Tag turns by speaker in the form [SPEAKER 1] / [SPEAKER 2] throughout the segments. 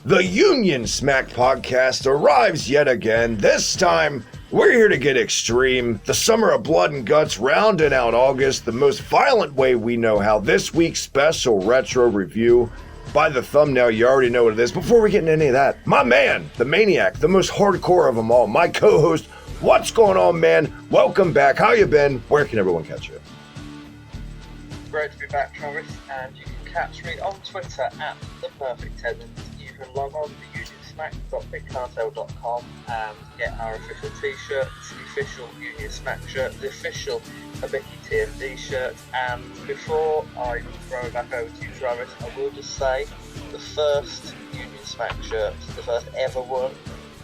[SPEAKER 1] The Union Smack podcast arrives yet again. This time, we're here to get extreme. The summer of blood and guts rounding out August, the most violent way we know how. This week's special retro review. By the thumbnail, you already know what it is. Before we get into any of that, my man, the maniac, the most hardcore of them all, my co-host, what's going on, man? Welcome back. How you been? Where can everyone catch you?
[SPEAKER 2] Great to be back, Travis, and you can catch me on Twitter at ThePerfectTenant. You can log on to unionsmack.bigcartel.com and get our official t-shirts, the official Union Smack shirt, the official Abeki TMD shirt, and before I throw it back over to you, Travis, I will just say the first Union Smack shirt, the first ever one,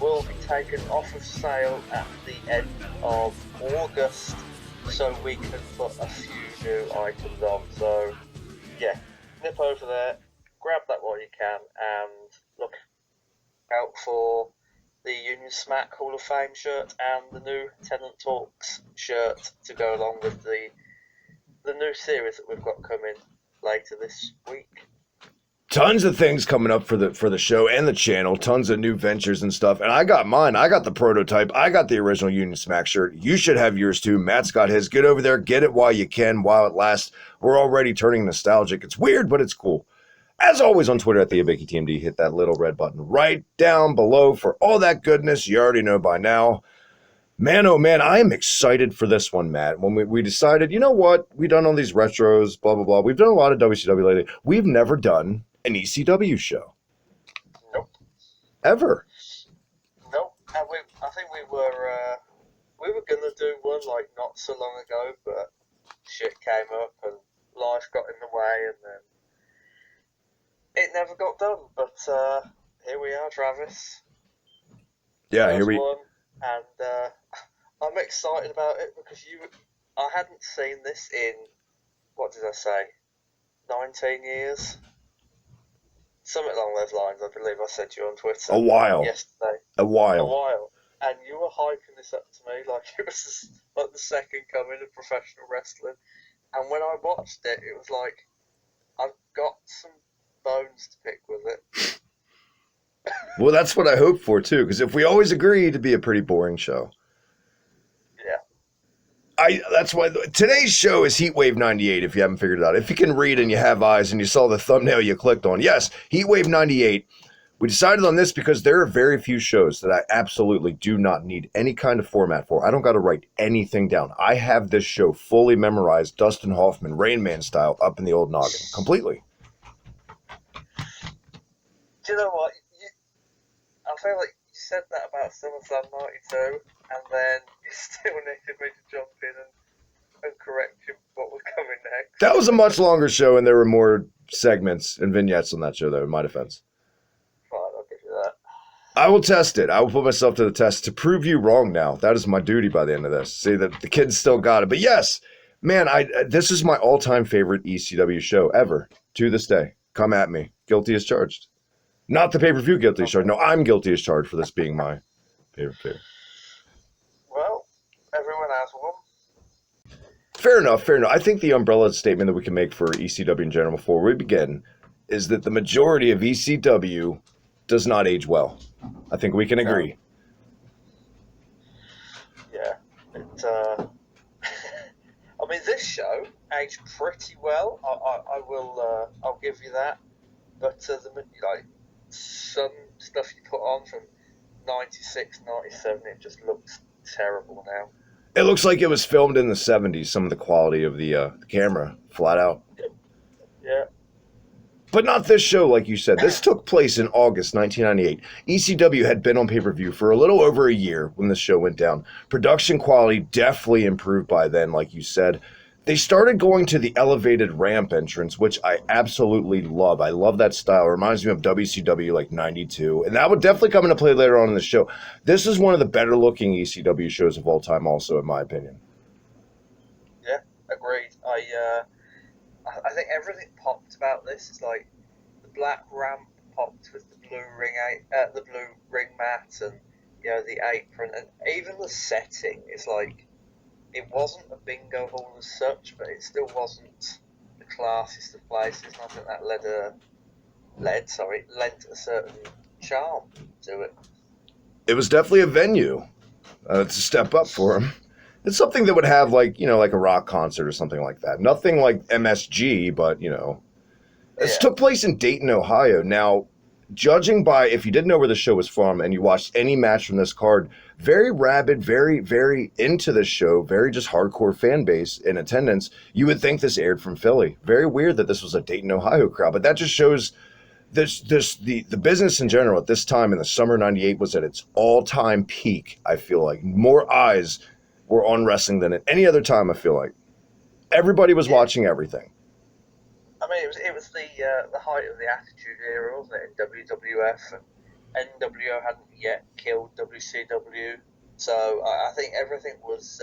[SPEAKER 2] will be taken off of sale at the end of August, so we can put a few new items on. So yeah, nip over there, grab that while you can, and look out for the Union Smack Hall of Fame shirt and the new Tenant Talks shirt to go along with the new series that we've got coming later this week.
[SPEAKER 1] Tons of things coming up for the show and the channel. Tons of new ventures and stuff. And I got mine. I got the prototype. I got the original Union Smack shirt. You should have yours too. Matt's got his. Get over there. Get it while you can, while it lasts. We're already turning nostalgic. It's weird, but it's cool. As always on Twitter at the Abeki TMD, hit that little red button right down below for all that goodness you already know by now. Man, oh man, I am excited for this one, Matt. When we decided, you know what? We've done all these retros, blah, blah, blah. We've done a lot of WCW lately. We've never done an ECW show.
[SPEAKER 2] Nope.
[SPEAKER 1] Ever.
[SPEAKER 2] Nope. And I think we were gonna do one like not so long ago, but shit came up and life got in the way, and then it never got done. But here we are, Travis.
[SPEAKER 1] Yeah,
[SPEAKER 2] First
[SPEAKER 1] here we.
[SPEAKER 2] one, and I'm excited about it because I hadn't seen this in, what did I say, 19 years. Something along those lines, I believe I said to you on Twitter.
[SPEAKER 1] A while.
[SPEAKER 2] Yesterday.
[SPEAKER 1] A while.
[SPEAKER 2] A while. And you were hyping this up to me like it was like the second coming of professional wrestling. And when I watched it, it was like, I've got some bones to pick with it.
[SPEAKER 1] Well, that's what I hope for, too, because if we always agree, it'd be a pretty boring show.
[SPEAKER 2] Yeah.
[SPEAKER 1] That's why today's show is Heatwave 98, if you haven't figured it out. If you can read and you have eyes and you saw the thumbnail you clicked on. Yes, Heatwave 98. We decided on this because there are very few shows that I absolutely do not need any kind of format for. I don't got to write anything down. I have this show fully memorized, Dustin Hoffman, Rain Man style, up in the old noggin. Completely.
[SPEAKER 2] Do you know what? I feel like you said that about SummerSlam 92, and then you still needed me to jump in and correct you what was coming next.
[SPEAKER 1] That was a much longer show, and there were more segments and vignettes on that show, though, in my defense.
[SPEAKER 2] Fine, I'll give you that.
[SPEAKER 1] I will test it. I will put myself to the test to prove you wrong now. That is my duty by the end of this. See that the kids still got it. But yes, man, this is my all-time favorite ECW show ever to this day. Come at me. Guilty as charged. Not the pay-per-view guilty as charged. No, I'm guilty as charged for this being my favorite.
[SPEAKER 2] Well, everyone has one.
[SPEAKER 1] Fair enough. I think the umbrella statement that we can make for ECW in general before we begin is that the majority of ECW does not age well. I think we can agree.
[SPEAKER 2] Yeah. I mean, this show aged pretty well. I will. I'll give you that. But some stuff you put on from 96, 97, it just looks terrible now.
[SPEAKER 1] It looks like it was filmed in the 70s, some of the quality of the camera, flat out.
[SPEAKER 2] Yeah.
[SPEAKER 1] But not this show, like you said. This took place in August 1998. ECW had been on pay-per-view for a little over a year when this show went down. Production quality definitely improved by then, like you said. They started going to the elevated ramp entrance, which I absolutely love. I love that style. It reminds me of WCW like 92. And that would definitely come into play later on in the show. This is one of the better looking ECW shows of all time also, in my opinion.
[SPEAKER 2] Yeah, agreed. I think everything popped about this. It's like the black ramp popped with the blue ring mat and the apron, and even the setting is like, it wasn't a bingo hall as such, but it still wasn't classiest of places, and I think that lent a certain charm to it.
[SPEAKER 1] It was definitely a venue. It's a step up for him. It's something that would have like a rock concert or something like that. Nothing like MSG, but this took place in Dayton, Ohio. Now, judging by if you didn't know where the show was from and you watched any match from this card, very rabid, very, very into the show, very just hardcore fan base in attendance, you would think this aired from Philly. Very weird that this was a Dayton, Ohio crowd, but that just shows the business in general at this time in the summer '98 was at its all-time peak. I feel like more eyes were on wrestling than at any other time. I feel like everybody was watching everything.
[SPEAKER 2] I mean, it was the height of the Attitude Era, wasn't it, in WWF, and NWO hadn't yet killed WCW, so I think everything was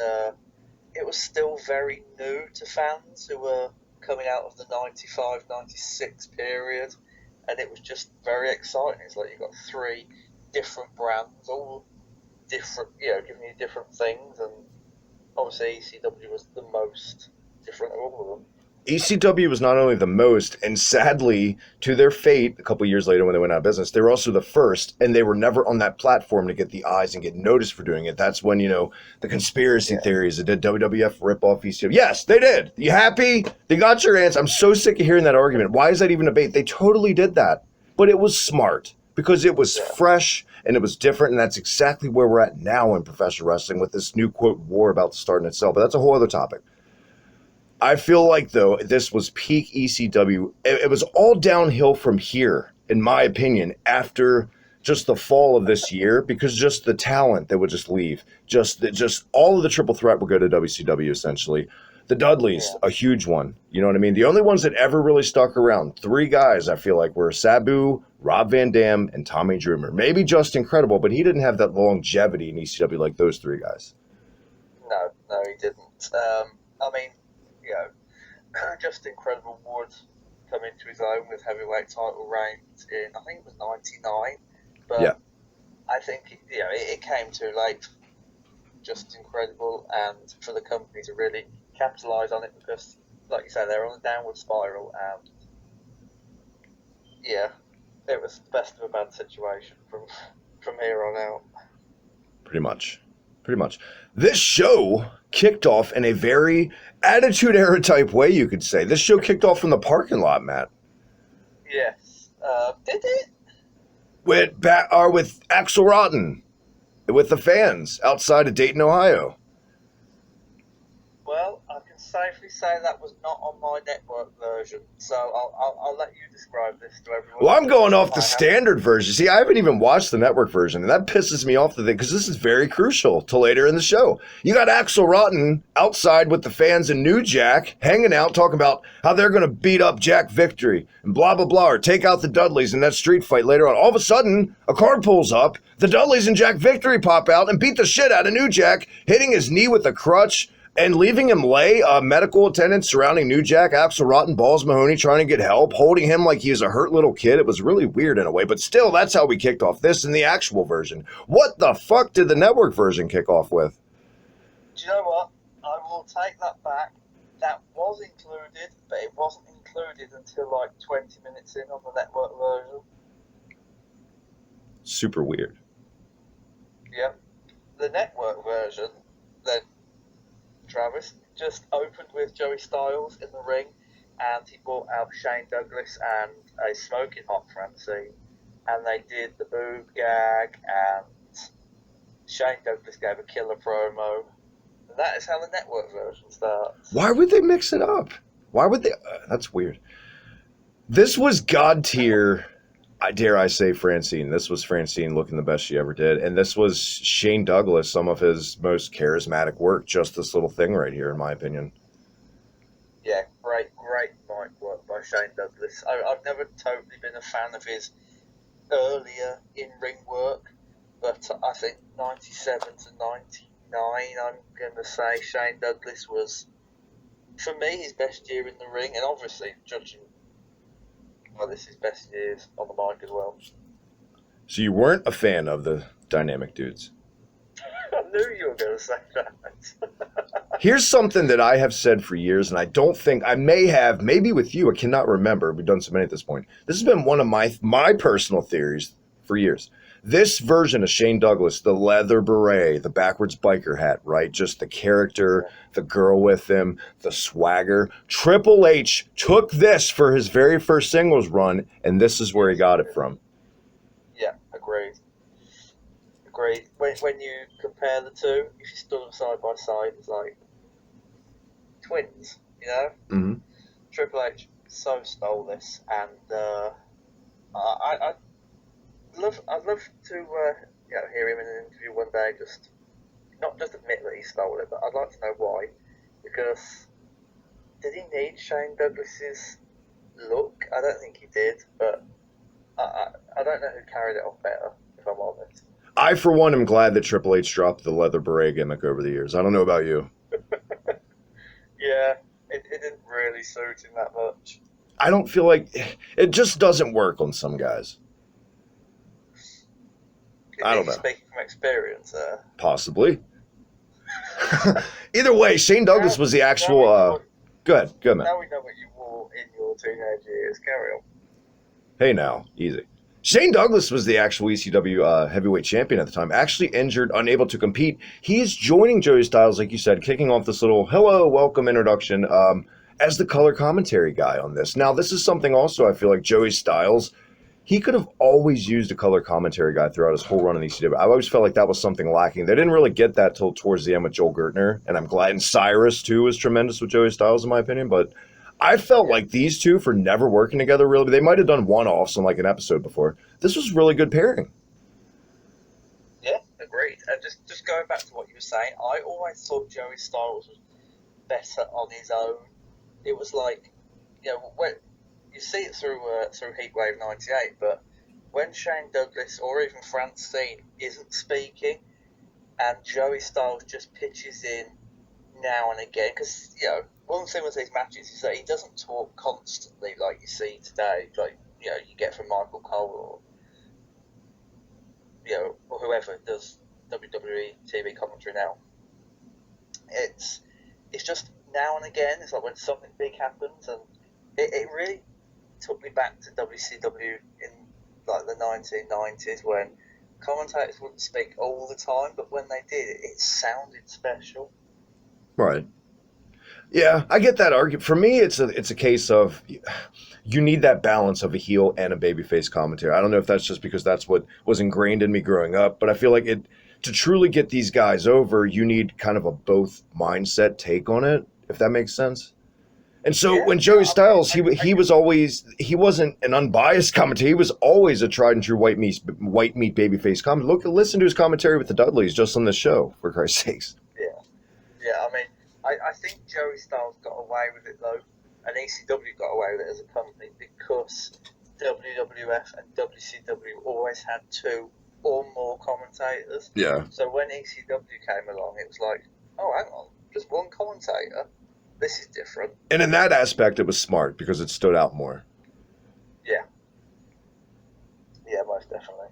[SPEAKER 2] it was still very new to fans who were coming out of the 95, 96 period, and it was just very exciting. It's like you've got 3 different brands, all different, giving you different things, and obviously ECW was the most different of all of them.
[SPEAKER 1] ECW was not only the most, and sadly, to their fate, a couple years later when they went out of business, they were also the first, and they were never on that platform to get the eyes and get noticed for doing it. That's when, the conspiracy theories, they did WWF rip off ECW. Yes, they did. You happy? They got your answer. I'm so sick of hearing that argument. Why is that even a debate? They totally did that. But it was smart, because it was fresh, and it was different, and that's exactly where we're at now in professional wrestling with this new, quote, war about to start in itself. But that's a whole other topic. I feel like, though, this was peak ECW. It was all downhill from here, in my opinion, after just the fall of this year, because just the talent that would just leave. Just all of the triple threat would go to WCW, essentially. The Dudleys, a huge one. You know what I mean? The only ones that ever really stuck around, 3 guys, I feel like, were Sabu, Rob Van Dam, and Tommy Dreamer. Maybe Just Incredible, but he didn't have that longevity in ECW like those 3 guys.
[SPEAKER 2] No, he didn't. I mean, Just Incredible would come into his own with heavyweight title reigns in, I think it was 99, but I think it came too late. Just Incredible, and for the company to really capitalise on it, because, like you say, they're on a downward spiral, and it was the best of a bad situation from here on out.
[SPEAKER 1] Pretty much. This show kicked off in a very Attitude Era type way, you could say. This show kicked off from the parking lot, Matt.
[SPEAKER 2] Yes. Did it?
[SPEAKER 1] With Axel Rotten, with the fans outside of Dayton, Ohio.
[SPEAKER 2] Well, I can safely say that was not on my network version, so I'll let you describe this to everyone.
[SPEAKER 1] Well, I'm going off the standard version. See, I haven't even watched the network version, and that pisses me off because this is very crucial to later in the show. You got Axel Rotten outside with the fans in New Jack, hanging out, talking about how they're going to beat up Jack Victory and blah, blah, blah, or take out the Dudleys in that street fight later on. All of a sudden, a car pulls up, the Dudleys and Jack Victory pop out and beat the shit out of New Jack, hitting his knee with a crutch, and leaving him lay. Medical attendants surrounding New Jack, Axel Rotten, Balls Mahoney trying to get help, holding him like he's a hurt little kid. It was really weird in a way, but still, that's how we kicked off this in the actual version. What the fuck did the network version kick off with?
[SPEAKER 2] Do you know what? I will take that back. That was included, but it wasn't included until like 20 minutes in on the network version.
[SPEAKER 1] Super weird.
[SPEAKER 2] Yep. The network version, then, Travis, just opened with Joey Styles in the ring, and he brought out Shane Douglas and a smoking hot Francine, and they did the boob gag, and Shane Douglas gave a killer promo, and that is how the network version starts.
[SPEAKER 1] Why would they mix it up? Why would they? That's weird. This was God tier. Dare I say Francine. This was Francine looking the best she ever did. And this was Shane Douglas, some of his most charismatic work. Just this little thing right here, in my opinion.
[SPEAKER 2] Yeah, great mic work by Shane Douglas. I've never totally been a fan of his earlier in-ring work, but I think 97 to 99, I'm going to say Shane Douglas was, for me, his best year in the ring. And obviously, judging this is his best years on the mic as well.
[SPEAKER 1] So you weren't a fan of the Dynamic Dudes?
[SPEAKER 2] I knew you were going to say that.
[SPEAKER 1] Here's something that I have said for years, and I don't think, I may have, maybe with you, I cannot remember. We've done so many at this point. This has been one of my personal theories for years. This version of Shane Douglas, the leather beret, the backwards biker hat, right? Just the character, the girl with him, the swagger. Triple H took this for his very first singles run, and this is where he got it from.
[SPEAKER 2] Yeah, agreed. Agreed. When you compare the two, if you stood them side by side, it's like twins, you know?
[SPEAKER 1] Mm-hmm.
[SPEAKER 2] Triple H so stole this, and I'd love to hear him in an interview one day. Just not just admit that he stole it, but I'd like to know why. Because did he need Shane Douglas's look? I don't think he did, but I don't know who carried it off better, if I'm honest.
[SPEAKER 1] I, for one, am glad that Triple H dropped the leather beret gimmick over the years. I don't know about you.
[SPEAKER 2] Yeah, it didn't really suit him that much.
[SPEAKER 1] I don't feel like it just doesn't work on some guys. I don't know.
[SPEAKER 2] Speaking from experience,
[SPEAKER 1] Possibly. Either way, Shane Douglas was the actual. Go ahead, man.
[SPEAKER 2] Now we know what you wore in your teenage years. Carry on.
[SPEAKER 1] Hey, now, easy. Shane Douglas was the actual ECW heavyweight champion at the time, actually injured, unable to compete. He's joining Joey Styles, like you said, kicking off this little hello, welcome introduction as the color commentary guy on this. Now, this is something also I feel like Joey Styles, he could have always used a color commentary guy throughout his whole run in ECW. I always felt like that was something lacking. They didn't really get that till towards the end with Joel Gertner, and I'm glad. And Cyrus, too, was tremendous with Joey Styles, in my opinion, but I felt like these two, for never working together, really, they might have done one-offs on like an episode before. This was really good pairing.
[SPEAKER 2] Yeah, agreed. And just going back to what you were saying, I always thought Joey Styles was better on his own. It was like, when you see it through Heatwave '98, but when Shane Douglas or even Francine isn't speaking, and Joey Styles just pitches in now and again, because one thing with these matches is that he doesn't talk constantly like you see today, like you get from Michael Cole or whoever does WWE TV commentary now. It's just now and again. It's like when something big happens, and it really took me back to WCW in like the 1990s when commentators wouldn't speak all the time, but when they did, it sounded special.
[SPEAKER 1] Right. Yeah, I get that argument. For me, it's a case of you need that balance of a heel and a babyface commentary. I don't know if that's just because that's what was ingrained in me growing up, but I feel like to truly get these guys over, you need kind of a both mindset take on it, if that makes sense. And so when Joey Styles, he wasn't an unbiased commentator. He was always a tried and true white meat babyface commentator. Listen to his commentary with the Dudleys just on this show, for Christ's sakes.
[SPEAKER 2] Yeah. I mean, I think Joey Styles got away with it though, and ECW got away with it as a company because WWF and WCW always had two or more commentators.
[SPEAKER 1] Yeah.
[SPEAKER 2] So when ECW came along, it was like, oh, hang on, just one commentator. This is different.
[SPEAKER 1] And in that aspect, it was smart because it stood out more.
[SPEAKER 2] Yeah, most definitely.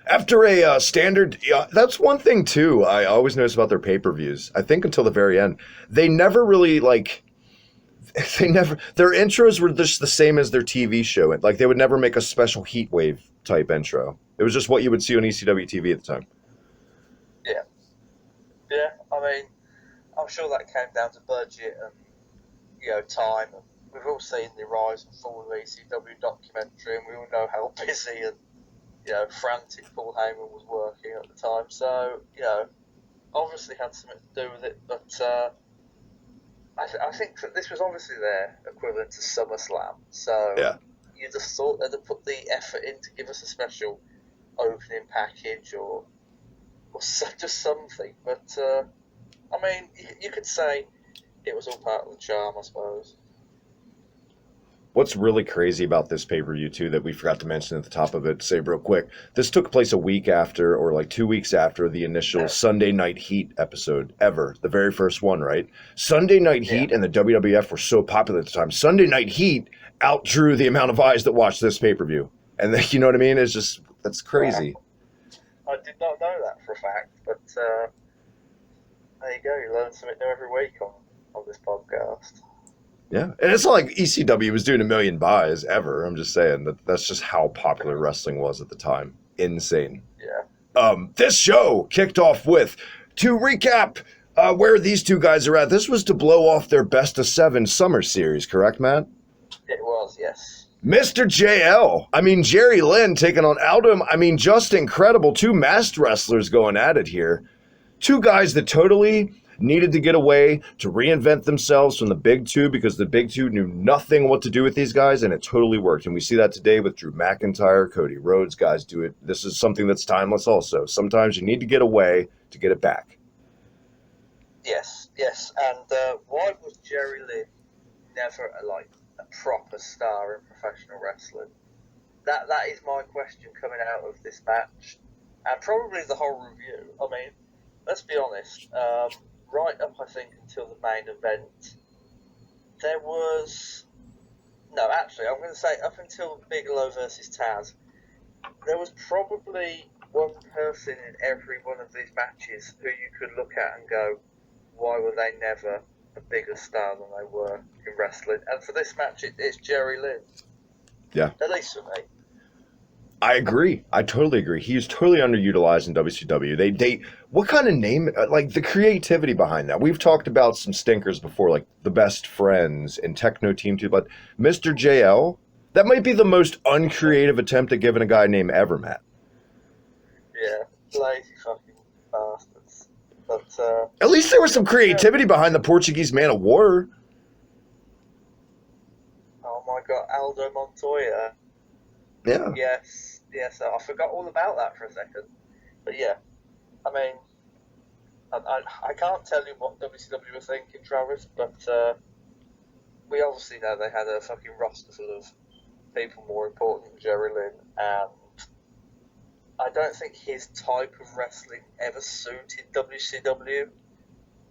[SPEAKER 1] After a standard, that's one thing too. I always notice about their pay-per-views. I think until the very end, they never really their intros were just the same as their TV show. Like they would never make a special Heatwave type intro. It was just what you would see on ECW TV at the time.
[SPEAKER 2] Yeah. I mean, I'm sure that came down to budget and time. And we've all seen the rise and fall of the ECW documentary, and we all know how busy and frantic Paul Heyman was working at the time. So obviously had something to do with it. But I think that this was obviously their equivalent to SummerSlam. So you just thought they'd have put the effort in to give us a special opening package or just something. But I mean, you could say it was all part of the charm, I suppose.
[SPEAKER 1] What's really crazy about this pay-per-view, too, that we forgot to mention at the top of it, say real quick, this took place a week after, or like 2 weeks after, the initial Sunday Night Heat episode ever, the very first one, right? Sunday Night Heat and the WWF were so popular at the time. Sunday Night Heat outdrew the amount of eyes that watched this pay-per-view. And then, you know what I mean? It's just, that's crazy.
[SPEAKER 2] I did not know that for a fact, but there you go, you learn something new every week on this podcast.
[SPEAKER 1] Yeah, and it's not like ECW was doing 1 million buys ever. I'm just saying that's just how popular wrestling was at the time. insane.
[SPEAKER 2] Yeah.
[SPEAKER 1] This show kicked off with, to recap where these two guys are at, this was to blow off their Best of 7 summer series, correct, Matt?
[SPEAKER 2] It was, yes.
[SPEAKER 1] Mr. JL, I mean, Jerry Lynn taking on Aldo, I mean, just incredible. Two masked wrestlers going at it here. Two guys that totally needed to get away to reinvent themselves from the big two because the big two knew nothing what to do with these guys, and it totally worked. And we see that today with Drew McIntyre, Cody Rhodes. Guys do it. This is something that's timeless also. Sometimes you need to get away to get it back.
[SPEAKER 2] Yes. And why was Jerry Lynn never a proper star in professional wrestling? That is my question coming out of this match, and probably the whole review. I mean, let's be honest. Right up, I think, until the main event, there was... No, actually, I'm going to say up until Bigelow versus Taz, there was probably one person in every one of these matches who you could look at and go, why were they never a bigger star than they were in wrestling? And for this match, it's Jerry Lynn.
[SPEAKER 1] Yeah.
[SPEAKER 2] At least for me.
[SPEAKER 1] I agree. I totally agree. He's totally underutilized in WCW. They what kind of name, like the creativity behind that. We've talked about some stinkers before, like the Best Friends and Techno Team 2, but Mr. JL, that might be the most uncreative attempt at giving a guy named ever, Matt.
[SPEAKER 2] Yeah, lazy fucking bastards. But
[SPEAKER 1] at least there was some creativity behind the Portuguese Man of War.
[SPEAKER 2] Oh my God, Aldo Montoya.
[SPEAKER 1] Yeah.
[SPEAKER 2] Yes, I forgot all about that for a second. But yeah, I mean, I can't tell you what WCW were thinking, Travis, but we obviously know they had a fucking roster full of people more important than Jerry Lynn, and I don't think his type of wrestling ever suited WCW,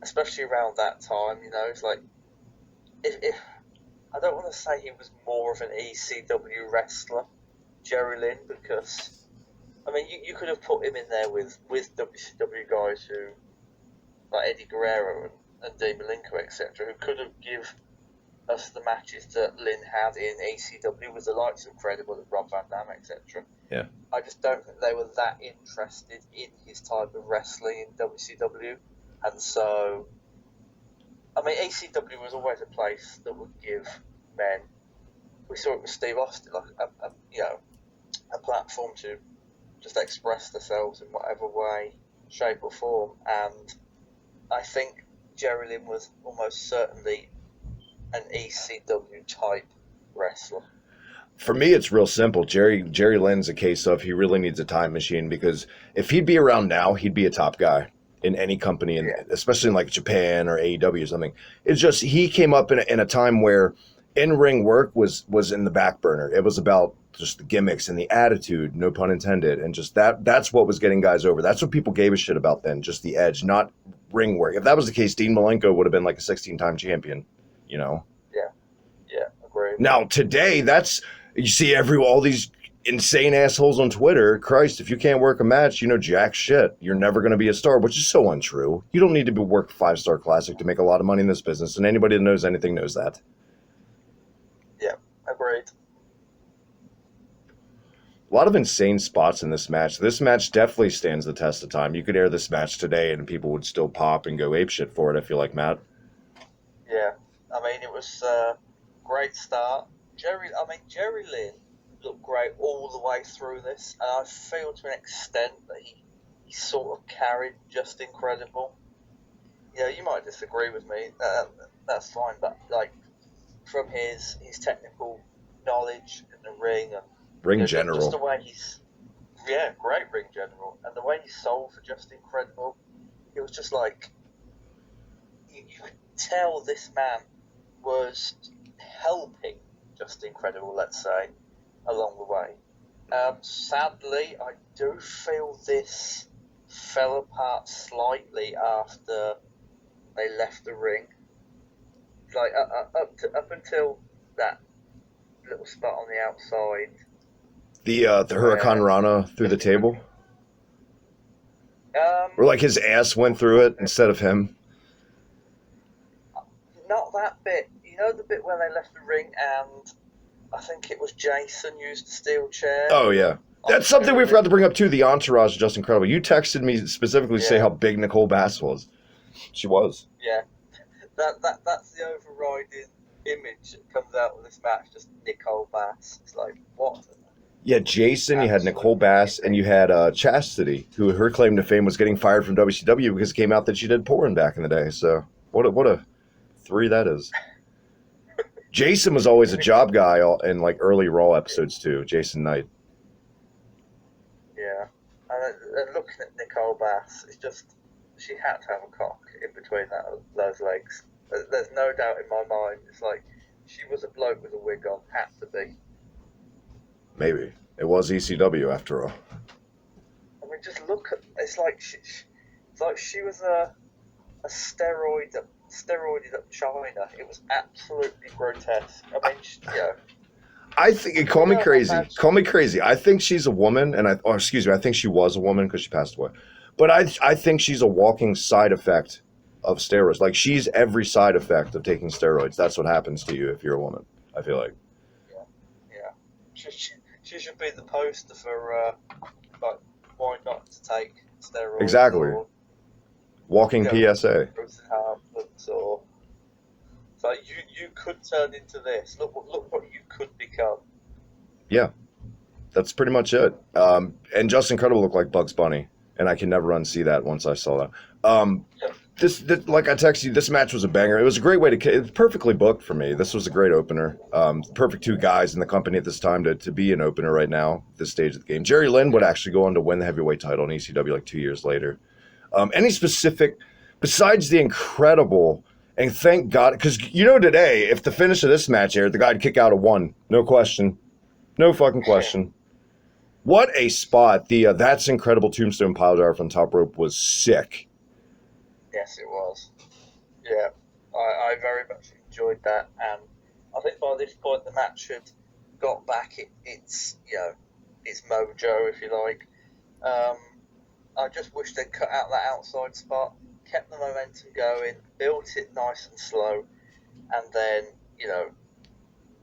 [SPEAKER 2] especially around that time. You know, it's like, if I don't want to say he was more of an ECW wrestler, Jerry Lynn, because I mean you could have put him in there with WCW guys who, like Eddie Guerrero and Dean Malenko, etc., who could have give us the matches that Lynn had in ECW with the likes of Credible and Rob Van Dam, etc.
[SPEAKER 1] Yeah.
[SPEAKER 2] I just don't think they were that interested in his type of wrestling in WCW, and so I mean ECW was always a place that would give men. We saw it with Steve Austin, like a platform to just express themselves in whatever way, shape or form. And I think Jerry Lynn was almost certainly an ECW type wrestler.
[SPEAKER 1] For me, it's real simple. Jerry Lynn's a case of he really needs a time machine, because if he'd be around now, he'd be a top guy in any company, especially in like Japan or AEW or something. It's just he came up in a time where in-ring work was in the back burner. It was about just the gimmicks and the attitude, no pun intended, and just that's what was getting guys over. That's what people gave a shit about then, just the edge, not ring work. If that was the case, Dean Malenko would have been like a 16-time champion, you know?
[SPEAKER 2] Yeah, agreed.
[SPEAKER 1] Now, today, you see all these insane assholes on Twitter. Christ, if you can't work a match, you know jack shit. You're never going to be a star, which is so untrue. You don't need to work 5-star classic to make a lot of money in this business, and anybody that knows anything knows that.
[SPEAKER 2] Yeah, agreed.
[SPEAKER 1] A lot of insane spots in this match. This match definitely stands the test of time. You could air this match today and people would still pop and go apeshit for it, I feel like, Matt.
[SPEAKER 2] Yeah, I mean, it was a great start. Jerry Lynn looked great all the way through this, and I feel to an extent that he sort of carried Just Incredible. You know, you might disagree with me, that's fine, but like from his technical knowledge in the ring and
[SPEAKER 1] Ring general.
[SPEAKER 2] just the way great ring general, and the way he sold for Just Incredible, it was just like you could tell this man was helping Just Incredible, let's say, along the way. Sadly, I do feel this fell apart slightly after they left the ring. Like up until that little spot on the outside.
[SPEAKER 1] The Huracan Rana through the table? Or like his ass went through it instead of him?
[SPEAKER 2] Not that bit. You know the bit where they left the ring and I think it was Jason used the steel chair?
[SPEAKER 1] Oh, yeah. That's something we forgot to bring up too. The entourage is just incredible. You texted me specifically to say how big Nicole Bass was. She was.
[SPEAKER 2] Yeah, that's the overriding image that comes out of this match. Just Nicole Bass. It's like what?
[SPEAKER 1] Yeah, Jason. You had Nicole Bass, and you had Chastity, who her claim to fame was getting fired from WCW because it came out that she did porn back in the day. So what a three that is. Jason was always a job guy in like early Raw episodes too. Jason Knight.
[SPEAKER 2] Yeah, and looking at Nicole Bass, it's just she had to have a cock in between those legs. There's no doubt in my mind. It's like she was a bloke with a wig on. Had to be.
[SPEAKER 1] Maybe it was ECW after all.
[SPEAKER 2] I mean, just look at it's like she was a steroided up China. It was absolutely grotesque. I mean,
[SPEAKER 1] I think, call me crazy. I think she's a woman, and I think she was a woman because she passed away. But I think she's a walking side effect of steroids. Like, she's every side effect of taking steroids. That's what happens to you if you're a woman, I feel like.
[SPEAKER 2] Yeah. She should be the poster for, like, why not to take steroids.
[SPEAKER 1] Exactly. Walking PSA.
[SPEAKER 2] Or, so you could turn into this. Look what you could become. Yeah.
[SPEAKER 1] That's pretty much it. And Just Incredible looked like Bugs Bunny, and I can never unsee that once I saw that. This, like I texted you, this match was a banger. It was a great way to. It was perfectly booked for me. This was a great opener. Perfect two guys in the company at this time to be an opener right now, this stage of the game. Jerry Lynn would actually go on to win the heavyweight title in ECW like 2 years later. Any specific, besides the incredible, and thank God, because today, if the finish of this match aired, the guy'd kick out a 1. No question. No fucking question. What a spot. The That's Incredible Tombstone Piledriver from top rope was sick.
[SPEAKER 2] Yes, it was. Yeah, I very much enjoyed that, and I think by this point the match had got back its mojo, if you like. I just wish they'd cut out that outside spot, kept the momentum going, built it nice and slow, and then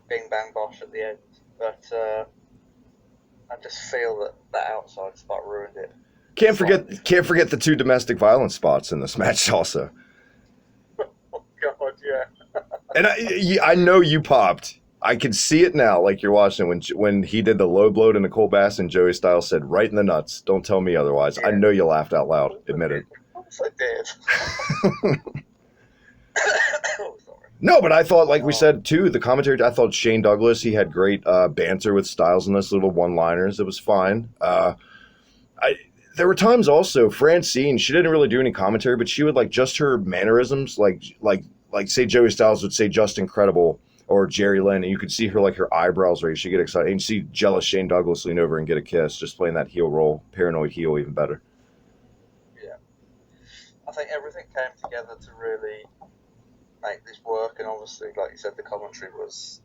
[SPEAKER 2] bing bang bosh at the end. But I just feel that outside spot ruined it.
[SPEAKER 1] Can't forget the 2 domestic violence spots in this match also.
[SPEAKER 2] Oh God, yeah.
[SPEAKER 1] And I know you popped. I can see it now, like you're watching when he did the low blow to Nicole Bass and Joey Styles said, "Right in the nuts. Don't tell me otherwise." Yeah. I know you laughed out loud. Admit it.
[SPEAKER 2] Of course I did. Oh, sorry.
[SPEAKER 1] No, but I thought, like we said too, the commentary. I thought Shane Douglas. He had great banter with Styles in this, little one-liners. It was fine. There were times also, Francine, she didn't really do any commentary, but she would just her mannerisms, like say Joey Styles would say "just incredible" or Jerry Lynn, and you could see her her eyebrows raise. She'd get excited, and you see jealous Shane Douglas lean over and get a kiss, just playing that heel role, paranoid heel, even better.
[SPEAKER 2] Yeah, I think everything came together to really make this work, and obviously, like you said, the commentary was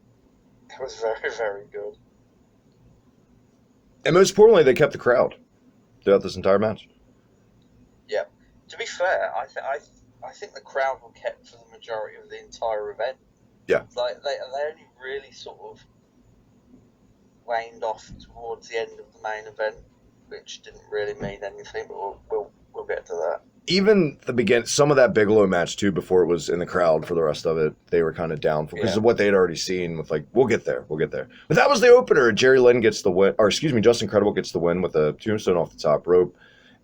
[SPEAKER 2] very, very good.
[SPEAKER 1] And most importantly, they kept the crowd throughout this entire match.
[SPEAKER 2] Yeah. To be fair, I think the crowd were kept for the majority of the entire event.
[SPEAKER 1] Yeah.
[SPEAKER 2] Like they only really sort of waned off towards the end of the main event, which didn't really mean anything. But we'll get to that.
[SPEAKER 1] Even the beginning, some of that Bigelow match too, before it was in the crowd for the rest of it, they were kind of down for because of what they'd already seen with we'll get there. But that was the opener. Jerry Lynn gets the win, or excuse me, Just Incredible gets the win with a tombstone off the top rope,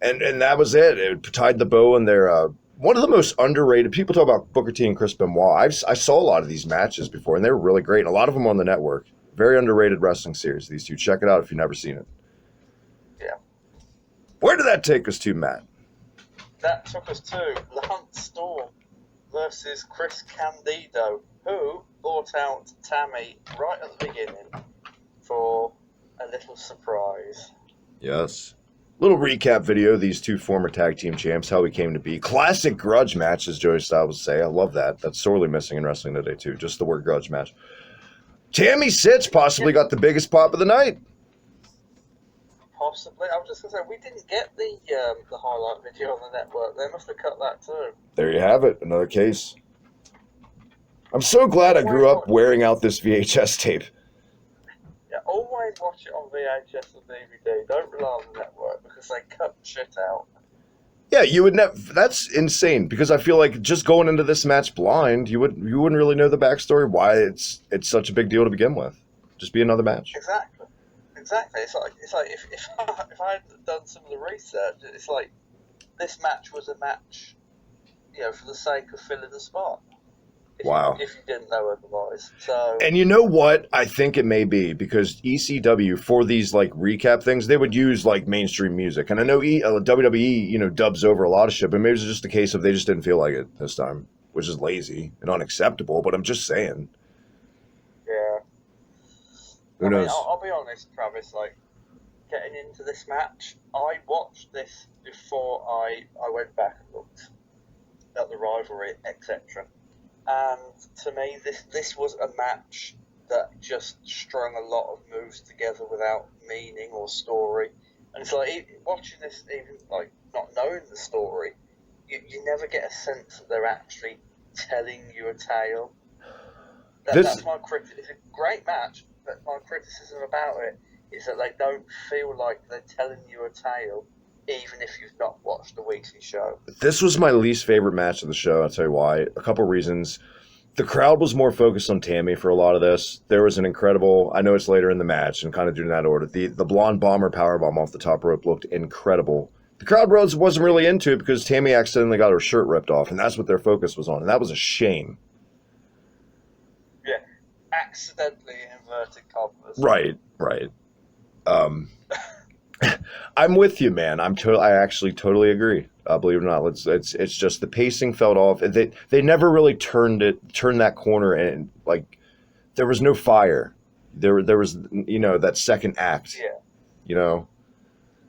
[SPEAKER 1] and that was it. It tied the bow in their one of the most underrated. People talk about Booker T and Chris Benoit. I saw a lot of these matches before, and they were really great. And a lot of them on the network. Very underrated wrestling series. These two, check it out if you've never seen it.
[SPEAKER 2] Yeah.
[SPEAKER 1] Where did that take us to, Matt?
[SPEAKER 2] That took us to Lance Storm versus Chris Candido, who brought out Tammy right at the beginning for a little surprise.
[SPEAKER 1] Yes. Little recap video, these two former tag team champs, how we came to be. Classic grudge match, as Joey Styles would say. I love that. That's sorely missing in wrestling today, too. Just the word grudge match. Tammy Sitch possibly got the biggest pop of the night.
[SPEAKER 2] Possibly. I was just going to say, we didn't get the highlight video on the network. They must have cut that too.
[SPEAKER 1] There you have it. Another case. I'm so glad I grew up wearing out this VHS tape.
[SPEAKER 2] Yeah, always watch it on VHS or DVD. Don't rely on the network because they cut the shit out.
[SPEAKER 1] Yeah, you would never. That's insane because I feel like just going into this match blind, you wouldn't really know the backstory why it's such a big deal to begin with. Just be another match.
[SPEAKER 2] Exactly. It's like if I had done some of the research, it's like this match was a match, for the sake of filling the spot.
[SPEAKER 1] Wow.
[SPEAKER 2] If you didn't know otherwise. So.
[SPEAKER 1] And you know what? I think it may be because ECW for these like recap things, they would use like mainstream music, and I know WWE, dubs over a lot of shit, but maybe it's just a case of they just didn't feel like it this time, which is lazy and unacceptable. But I'm just saying.
[SPEAKER 2] Yeah.
[SPEAKER 1] Who knows?
[SPEAKER 2] I'll be honest, Travis. Like getting into this match, I watched this before I went back and looked at the rivalry, etc. And to me, this was a match that just strung a lot of moves together without meaning or story. And it's like watching this, even like not knowing the story, you never get a sense that they're actually telling you a tale. That's my criticism. It's a great match, but my criticism about it is that they don't feel like they're telling you a tale, even if you've not watched the weekly show.
[SPEAKER 1] This was my least favorite match of the show. I'll tell you why. A couple reasons. The crowd was more focused on Tammy for a lot of this. There was an incredible, I know it's later in the match and kind of doing that order. The blonde bomber powerbomb off the top rope looked incredible. The crowd wasn't really into it because Tammy accidentally got her shirt ripped off, and that's what their focus was on, and that was a shame.
[SPEAKER 2] Yeah, accidentally inverted commas.
[SPEAKER 1] Right. I'm with you, man. I actually totally agree. Believe it or not, it's just the pacing felt off. They never really turned that corner, and like there was no fire. There was that second act.
[SPEAKER 2] Yeah.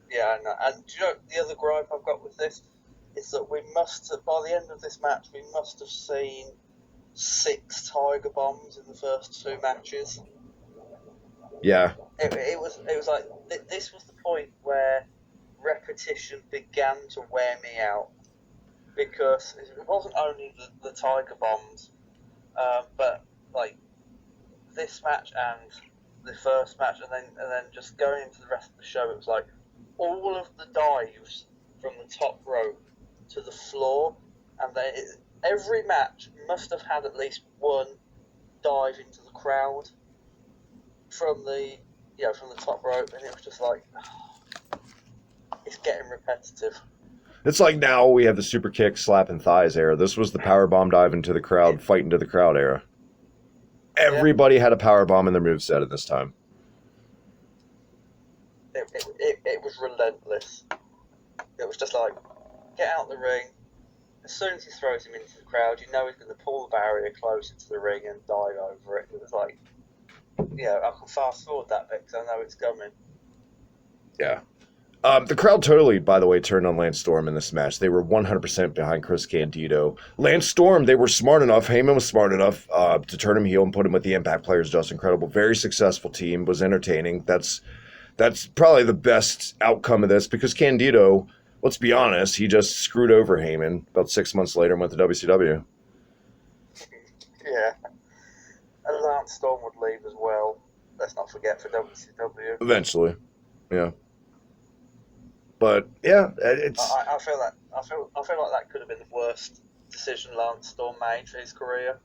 [SPEAKER 2] Yeah, I know. And the other gripe I've got with this is that we must have, by the end of this match, we must have seen 6 Tiger Bombs in the first 2 matches.
[SPEAKER 1] Yeah.
[SPEAKER 2] It was like this was the point where repetition began to wear me out, because it wasn't only the Tiger Bombs, but like this match and the first match, and then just going into the rest of the show, it was like all of the dives from the top rope to the floor, and then every match must have had at least one dive into the crowd from the top rope, and it was just like it's getting repetitive.
[SPEAKER 1] It's like now we have the super kick, slapping thighs era. This was the power bomb dive into the crowd, fighting to the crowd era. Everybody had a power bomb in their moveset at this time.
[SPEAKER 2] It was relentless. It was just like, get out the ring. As soon as he throws him into the crowd, you know he's going to pull the barrier closer to the ring and dive over it. It was like, I can fast forward that bit because I know it's coming.
[SPEAKER 1] Yeah. The crowd totally, by the way, turned on Lance Storm in this match. They were 100% behind Chris Candido. Lance Storm, they were smart enough, Heyman was smart enough to turn him heel and put him with the Impact players. Just incredible. Very successful team, was entertaining. That's probably the best outcome of this, because Candido, let's be honest, he just screwed over Heyman about 6 months later and went to WCW.
[SPEAKER 2] Yeah. And Lance Storm would leave as well. Let's not forget, for WCW.
[SPEAKER 1] Eventually. Yeah. But yeah, it's.
[SPEAKER 2] I feel like that could have been the worst decision Lance Storm made for his career.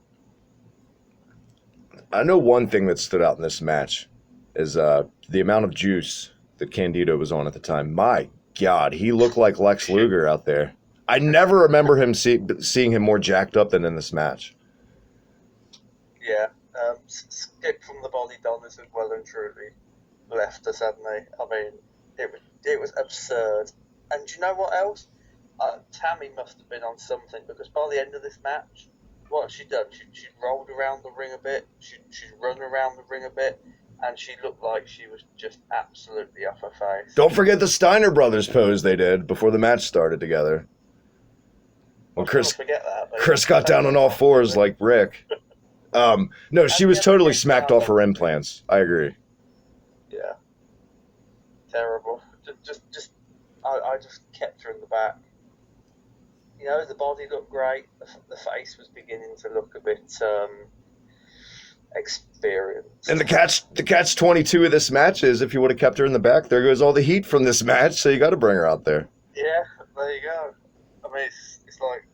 [SPEAKER 1] I know one thing that stood out in this match is the amount of juice that Candido was on at the time. My God, he looked like Lex Luger out there. I never remember him seeing him more jacked up than in this match.
[SPEAKER 2] Yeah, Skip from the Body Donners has well and truly left us, hadn't they? I mean, it was absurd. And do you know what else? Tammy must have been on something, because by the end of this match, what had she done? She rolled around the ring a bit, she'd run around the ring a bit, and she looked like she was just absolutely off her face.
[SPEAKER 1] Don't forget the Steiner Brothers pose they did before the match started together. When Chris got down on all fours like Rick. No, she was totally smacked off her implants. I agree.
[SPEAKER 2] Yeah. Terrible. I just kept her in the back. The body looked great. The face was beginning to look a bit experience.
[SPEAKER 1] And the catch 22 of this match is if you would have kept her in the back, there goes all the heat from this match. So you got to bring her out there.
[SPEAKER 2] Yeah, there you go. I mean, it's like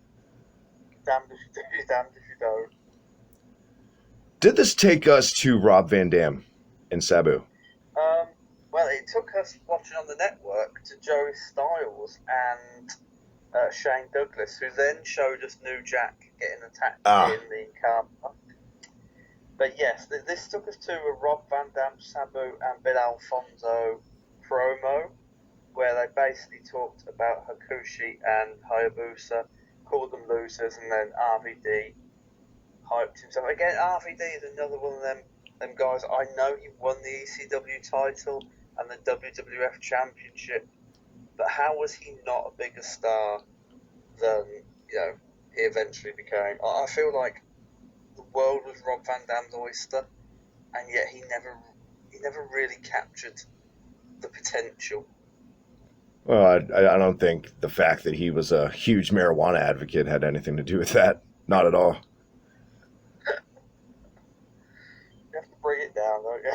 [SPEAKER 2] damned if you do, damned if you don't.
[SPEAKER 1] Did this take us to Rob Van Dam and Sabu?
[SPEAKER 2] Well, it took us watching on the network to Joey Styles and Shane Douglas, who then showed us New Jack getting attacked in the car park. But yes, this took us to a Rob Van Dam, Sabu, and Bill Alfonso promo, where they basically talked about Hakushi and Hayabusa, called them losers, and then RVD hyped himself. Again, RVD is another one of them guys. I know he won the ECW title and the WWF Championship, but how was he not a bigger star than he eventually became? I feel like the world was Rob Van Dam's oyster, and yet he never really captured the potential.
[SPEAKER 1] Well, I don't think the fact that he was a huge marijuana advocate had anything to do with that. Not at all.
[SPEAKER 2] You have to bring it down, don't you?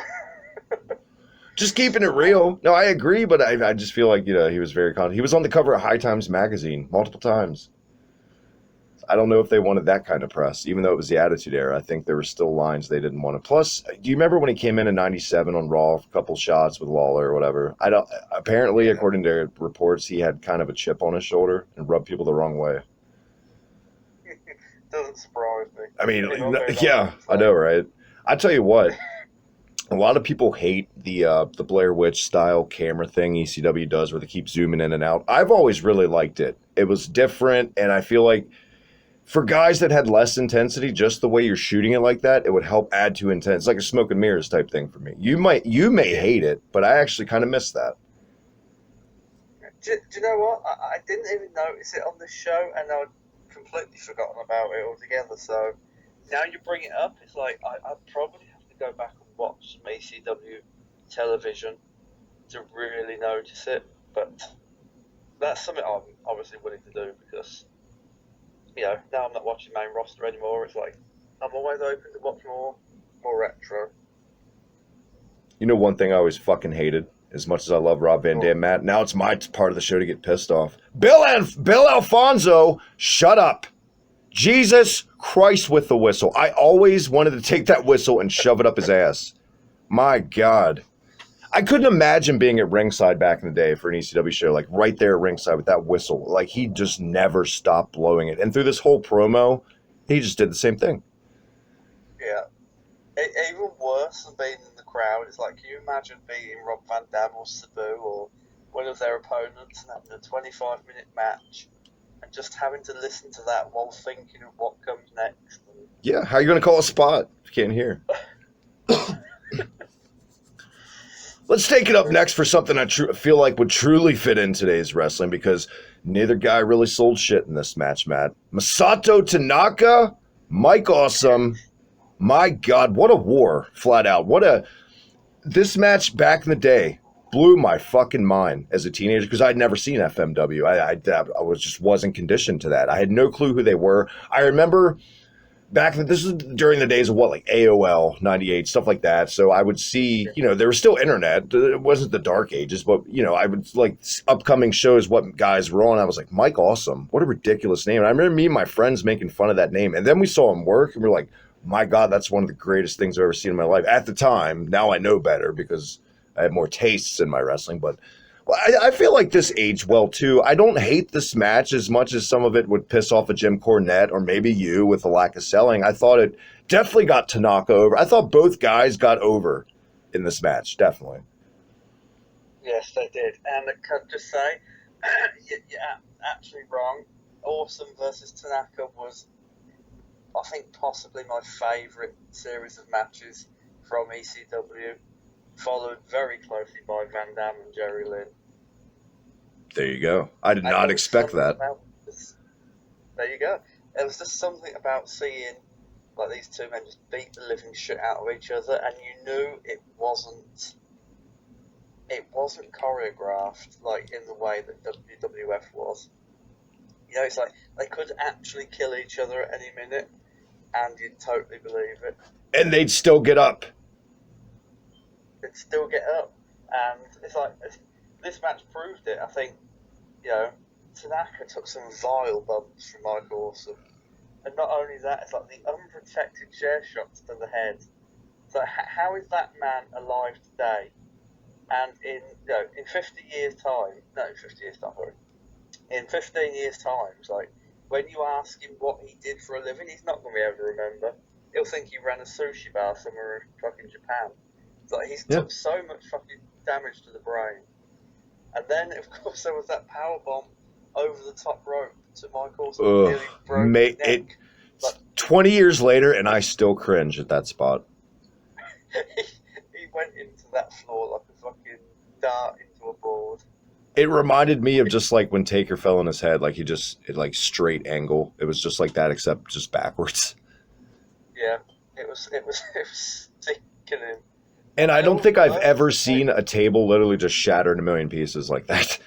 [SPEAKER 1] Just keeping it real. No, I agree, but I just feel like he was very confident. He was on the cover of High Times magazine multiple times. I don't know if they wanted that kind of press, even though it was the Attitude Era. I think there were still lines they didn't want to. Plus, do you remember when he came in '97 on Raw, a couple shots with Lawler or whatever? I don't. Apparently, according to reports, he had kind of a chip on his shoulder and rubbed people the wrong way.
[SPEAKER 2] Doesn't surprise me.
[SPEAKER 1] I mean, yeah, I know, right? I tell you what. A lot of people hate the Blair Witch style camera thing ECW does, where they keep zooming in and out. I've always really liked it. It was different, and I feel like for guys that had less intensity, just the way you're shooting it like that, it would help add to intense. It's like a smoke and mirrors type thing for me. You may hate it, but I actually kind of miss that.
[SPEAKER 2] Do you know what? I didn't even notice it on the show, and I'd completely forgotten about it altogether. So now you bring it up, it's like I'd probably have to go back and watch some ECW television to really notice it. But that's something I'm obviously willing to do because now I'm not watching main roster anymore. It's like I'm always open to watch more retro.
[SPEAKER 1] One thing I always fucking hated, as much as I love Rob Van Dam, Matt, now it's my part of the show to get pissed off. Bill Alfonso, shut up. Jesus Christ with the whistle. I always wanted to take that whistle and shove it up his ass. My God. I couldn't imagine being at ringside back in the day for an ECW show, like right there at ringside with that whistle. Like he just never stopped blowing it. And through this whole promo, he just did the same thing.
[SPEAKER 2] Yeah. Even worse than being in the crowd, it's like, can you imagine being Rob Van Dam or Sabu or one of their opponents and having a 25-minute match and just having to listen to that while thinking of what comes next?
[SPEAKER 1] Yeah, how are you going to call a spot if you can't hear? Let's take it up next for something I feel like would truly fit in today's wrestling, because neither guy really sold shit in this match, Matt. Masato Tanaka, Mike Awesome. My God, what a war, flat out. This match back in the day blew my fucking mind as a teenager, because I'd never seen FMW. I wasn't conditioned to that. I had no clue who they were. I remember this was during the days of like AOL 98, stuff like that. So I would see, there was still internet. It wasn't the dark ages, but I would like upcoming shows, what guys were on. I was like, Mike Awesome, what a ridiculous name. And I remember me and my friends making fun of that name. And then we saw him work and we're like, my God, that's one of the greatest things I've ever seen in my life. At the time, now I know better because I have more tastes in my wrestling, but I feel like this aged well, too. I don't hate this match as much as some of it would piss off a Jim Cornette or maybe you with the lack of selling. I thought it definitely got Tanaka over. I thought both guys got over in this match, definitely.
[SPEAKER 2] Yes, they did. And I can just say, you're absolutely wrong. Awesome versus Tanaka was, I think, possibly my favourite series of matches from ECW. Followed very closely by Van Dam and Jerry Lynn.
[SPEAKER 1] There you go. I did not expect that.
[SPEAKER 2] There you go. There was just something about seeing like these two men just beat the living shit out of each other, and you knew it wasn't choreographed like in the way that WWF was. It's like they could actually kill each other at any minute, and you'd totally believe it.
[SPEAKER 1] And they'd still get up.
[SPEAKER 2] They'd still get up, and it's like this match proved it. I think, Tanaka took some vile bumps from Mike Awesome, and not only that, it's like the unprotected chair shots to the head. So how is that man alive today? And in 50 years' time, in 15 years' time, it's like when you ask him what he did for a living, he's not going to be able to remember. He'll think he ran a sushi bar somewhere in fucking Japan. It's like he's took so much fucking damage to the brain. And then, of course, there was that power bomb over the top rope to Mike Awesome. Nearly broke his neck.
[SPEAKER 1] 20 years later, and I still cringe at that spot.
[SPEAKER 2] He went into that floor like a fucking dart into a board.
[SPEAKER 1] It reminded me of just like when Taker fell on his head, like like straight angle. It was just like that, except just backwards.
[SPEAKER 2] Yeah, it was sticking him.
[SPEAKER 1] And I don't think I've ever seen a table literally just shattered in a million pieces like that.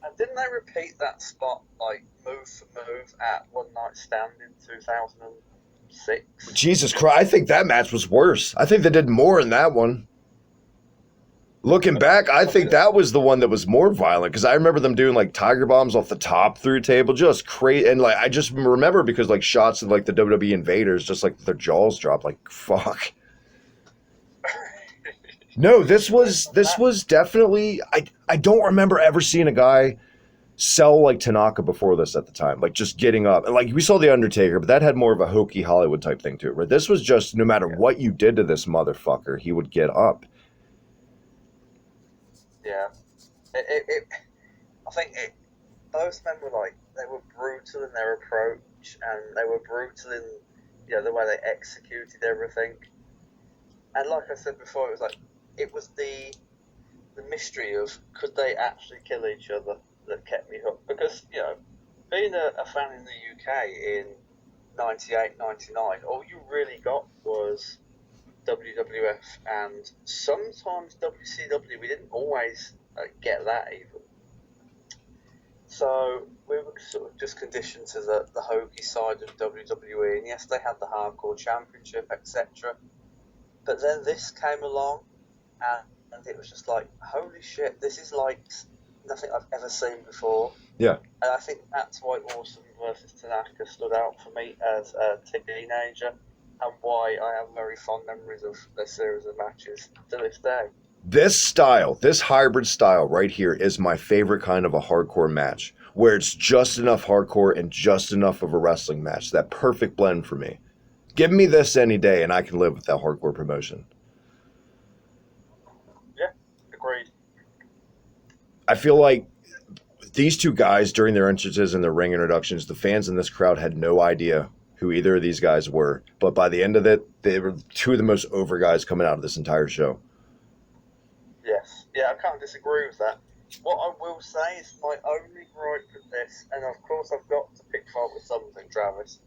[SPEAKER 2] And didn't they repeat that spot, like, move for move at One Night Stand in 2006?
[SPEAKER 1] Jesus Christ, I think that match was worse. I think they did more in that one. Looking back, I think that was the one that was more violent, because I remember them doing, like, tiger bombs off the top through a table, just crazy. And, like, I just remember because, like, shots of, like, the WWE Invaders, just, like, their jaws dropped, like, fuck. No, this was definitely, I don't remember ever seeing a guy sell like Tanaka before this at the time, like just getting up. And like we saw The Undertaker, but that had more of a hokey Hollywood type thing to it, where this was just no matter what you did to this motherfucker, he would get up.
[SPEAKER 2] Yeah. I think both men were like, they were brutal in their approach, and they were brutal in the way they executed everything. And like I said before, it was the mystery of could they actually kill each other that kept me hooked. Because, being a fan in the UK in 98, 99, all you really got was WWF and sometimes WCW. We didn't always get that even. So we were sort of just conditioned to the hokey side of WWE. And yes, they had the Hardcore Championship, etc. But then this came along, and it was just like, holy shit, this is like nothing I've ever seen before.
[SPEAKER 1] Yeah.
[SPEAKER 2] And I think that's why Awesome versus Tanaka stood out for me as a teenager, and why I have very fond memories of their series of matches to this day.
[SPEAKER 1] This style, this hybrid style right here is my favorite kind of a hardcore match, where it's just enough hardcore and just enough of a wrestling match. That perfect blend for me. Give me this any day, and I can live with that hardcore promotion.
[SPEAKER 2] Yeah, agreed.
[SPEAKER 1] I feel like these two guys, during their entrances and their ring introductions, the fans in this crowd had no idea who either of these guys were. But by the end of it, they were two of the most over guys coming out of this entire show.
[SPEAKER 2] Yes. Yeah, I can't disagree with that. What I will say is my only gripe with this, and of course I've got to pick fault with something, Travis,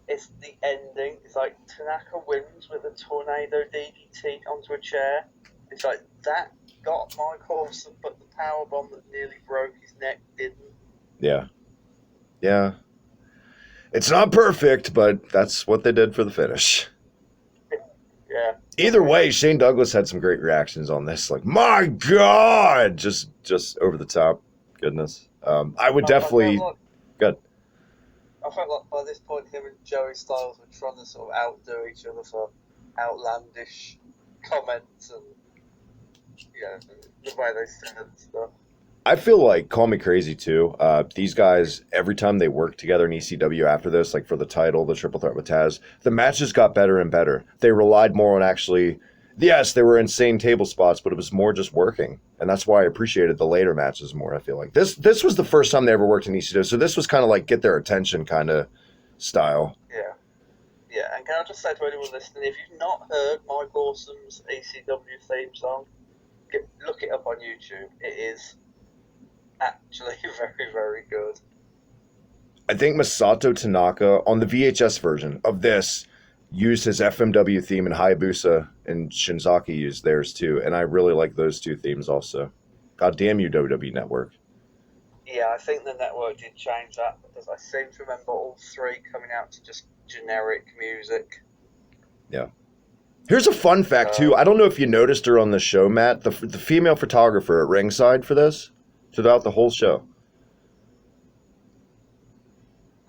[SPEAKER 2] it's the ending. It's like Tanaka wins with a tornado DDT onto a chair. It's like that got Mike Awesome, but the powerbomb that nearly broke his neck didn't.
[SPEAKER 1] Yeah. Yeah. It's not perfect, but that's what they did for the finish.
[SPEAKER 2] Yeah.
[SPEAKER 1] Either way, Shane Douglas had some great reactions on this. Like, my God! Just over the top. Goodness. I would definitely... Good.
[SPEAKER 2] I felt like by this point, him and Joey Styles were trying to sort of outdo each other for outlandish comments and, the way they said and stuff.
[SPEAKER 1] I feel like, call me crazy too, these guys, every time they worked together in ECW after this, like for the title, the triple threat with Taz, the matches got better and better. They relied more on actually, yes, they were insane table spots, but it was more just working. And that's why I appreciated the later matches more, I feel like. This was the first time they ever worked in ECW, so this was kind of like get their attention kind of style.
[SPEAKER 2] Yeah. Yeah, and can I just say to anyone listening, if you've not heard Mike Awesome's ECW theme song, look it up on YouTube. It is actually very, very good.
[SPEAKER 1] I think Masato Tanaka, on the VHS version of this, used his FMW theme, and Hayabusa and Shinzaki used theirs too, and I really like those two themes also. God damn you, WWE Network.
[SPEAKER 2] Yeah, I think the network did change that because I seem to remember all three coming out to just generic music.
[SPEAKER 1] Yeah. Here's a fun fact too. I don't know if you noticed her on the show, Matt. The female photographer at ringside for this throughout the whole show.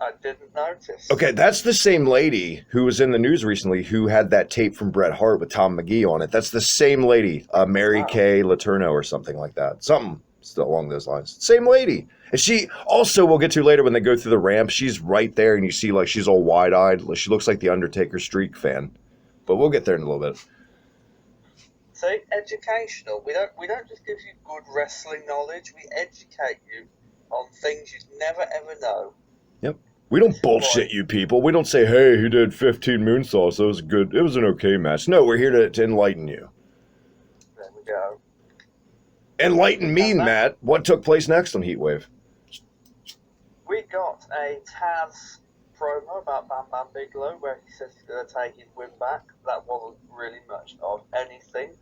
[SPEAKER 2] I didn't notice.
[SPEAKER 1] Okay, that's the same lady who was in the news recently who had that tape from Bret Hart with Tom McGee on it. That's the same lady, Mary Kay Letourneau or something like that. Something still along those lines. Same lady. And she also, we'll get to later when they go through the ramp, she's right there and you see like she's all wide-eyed. She looks like the Undertaker streak fan. But we'll get there in a little bit.
[SPEAKER 2] See, educational. We don't just give you good wrestling knowledge. We educate you on things you'd never ever know.
[SPEAKER 1] Yep. We don't bullshit you people. We don't say, hey, he did 15 moonsaults. That was good. It was an okay match. No, we're here to enlighten you.
[SPEAKER 2] There we go.
[SPEAKER 1] Enlighten me, Matt. What took place next on Heatwave?
[SPEAKER 2] We got a Taz promo about Bam Bam Bigelow where he says he's going to take his win back. That wasn't really much of anything.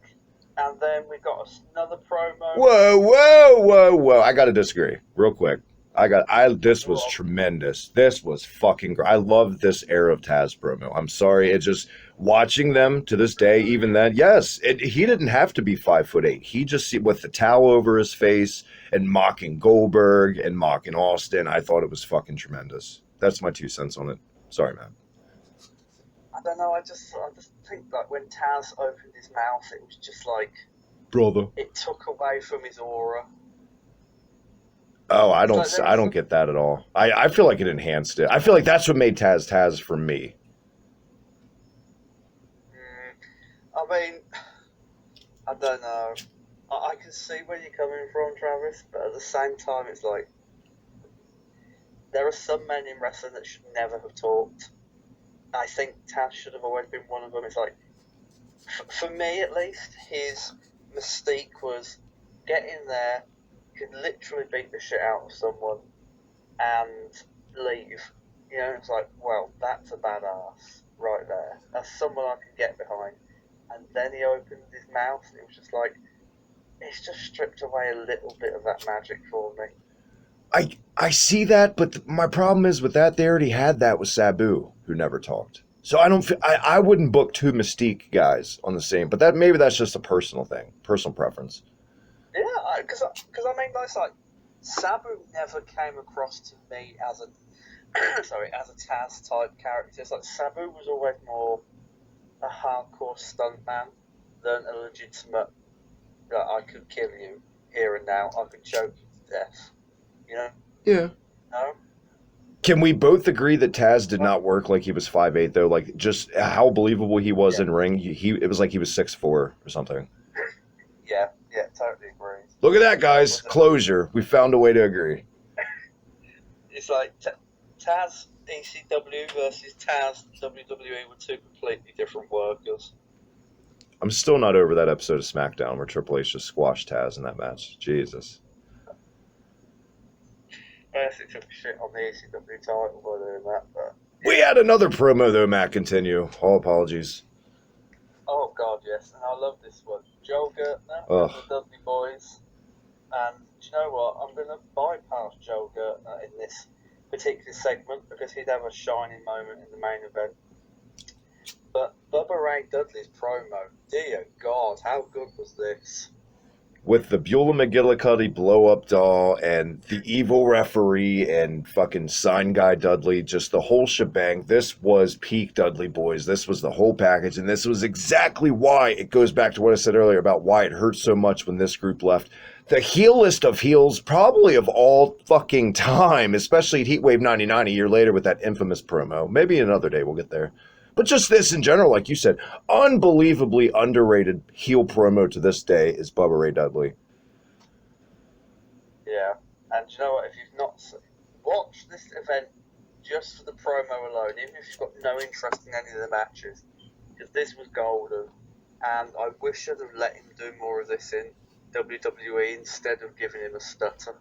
[SPEAKER 2] And then we got another promo.
[SPEAKER 1] Whoa. I got to disagree real quick. This was tremendous. This was fucking great. I love this era of Taz promo. I'm sorry. It's just watching them to this day, even then. Yes, he didn't have to be 5'8". He just, with the towel over his face and mocking Goldberg and mocking Austin. I thought it was fucking tremendous. That's my 2 cents on it. Sorry, man.
[SPEAKER 2] I don't know. I just think like when Taz opened his mouth, it was just like,
[SPEAKER 1] brother,
[SPEAKER 2] it took away from his aura.
[SPEAKER 1] Oh, I don't get that at all. I feel like it enhanced it. I feel like that's what made Taz for me.
[SPEAKER 2] I mean, I don't know. I can see where you're coming from, Travis, but at the same time, it's like there are some men in wrestling that should never have talked. I think Taz should have always been one of them. It's like, for me at least, his mystique was get in there, you can literally beat the shit out of someone and leave. You know, it's like, well, that's a badass right there. That's someone I can get behind. And then he opened his mouth and it was just like, it's just stripped away a little bit of that magic for me.
[SPEAKER 1] I see that, but my problem is with that, they already had that with Sabu, who never talked. So I wouldn't book 2 Mystique guys on the same, but maybe that's just a personal thing, personal preference.
[SPEAKER 2] Yeah, because I mean, that's like Sabu never came across to me as a as a Taz type character. It's like Sabu was always more a hardcore stuntman than a legitimate. Like, I could kill you here and now. I could choke you to death. You know?
[SPEAKER 1] Yeah.
[SPEAKER 2] No.
[SPEAKER 1] Can we both agree that Taz did not work like he was 5'8", though? Like, just how believable he was in ring. It was like he was 6'4" or something.
[SPEAKER 2] Yeah, totally agree.
[SPEAKER 1] Look at that, guys. Closure. We found a way to agree.
[SPEAKER 2] It's like Taz ECW versus Taz WWE were 2 completely different workers.
[SPEAKER 1] I'm still not over that episode of SmackDown where Triple H just squashed Taz in that match. Jesus.
[SPEAKER 2] I actually took a shit on the ECW title by doing that, but...
[SPEAKER 1] We had another promo, though, Matt. Continue. All apologies.
[SPEAKER 2] Oh, God, yes. And I love this one. Joe Gertner, the Dudley Boys. And do you know what? I'm going to bypass Joe Gertner in this particular segment because he'd have a shining moment in the main event. But Bubba Ray Dudley's promo, dear God, how good was this?
[SPEAKER 1] With the Beulah McGillicuddy blow-up doll and the evil referee and fucking sign guy Dudley, just the whole shebang. This was peak Dudley Boys. This was the whole package, and this was exactly why it goes back to what I said earlier about why it hurt so much when this group left. The heel list of heels probably of all fucking time, especially at Heatwave 99 a year later with that infamous promo. Maybe another day we'll get there. But just this in general, like you said, unbelievably underrated heel promo to this day is Bubba Ray Dudley.
[SPEAKER 2] Yeah, and you know what? If you've not watched this event just for the promo alone, even if you've got no interest in any of the matches, because this was golden, and I wish I'd have let him do more of this in WWE instead of giving him a stutter.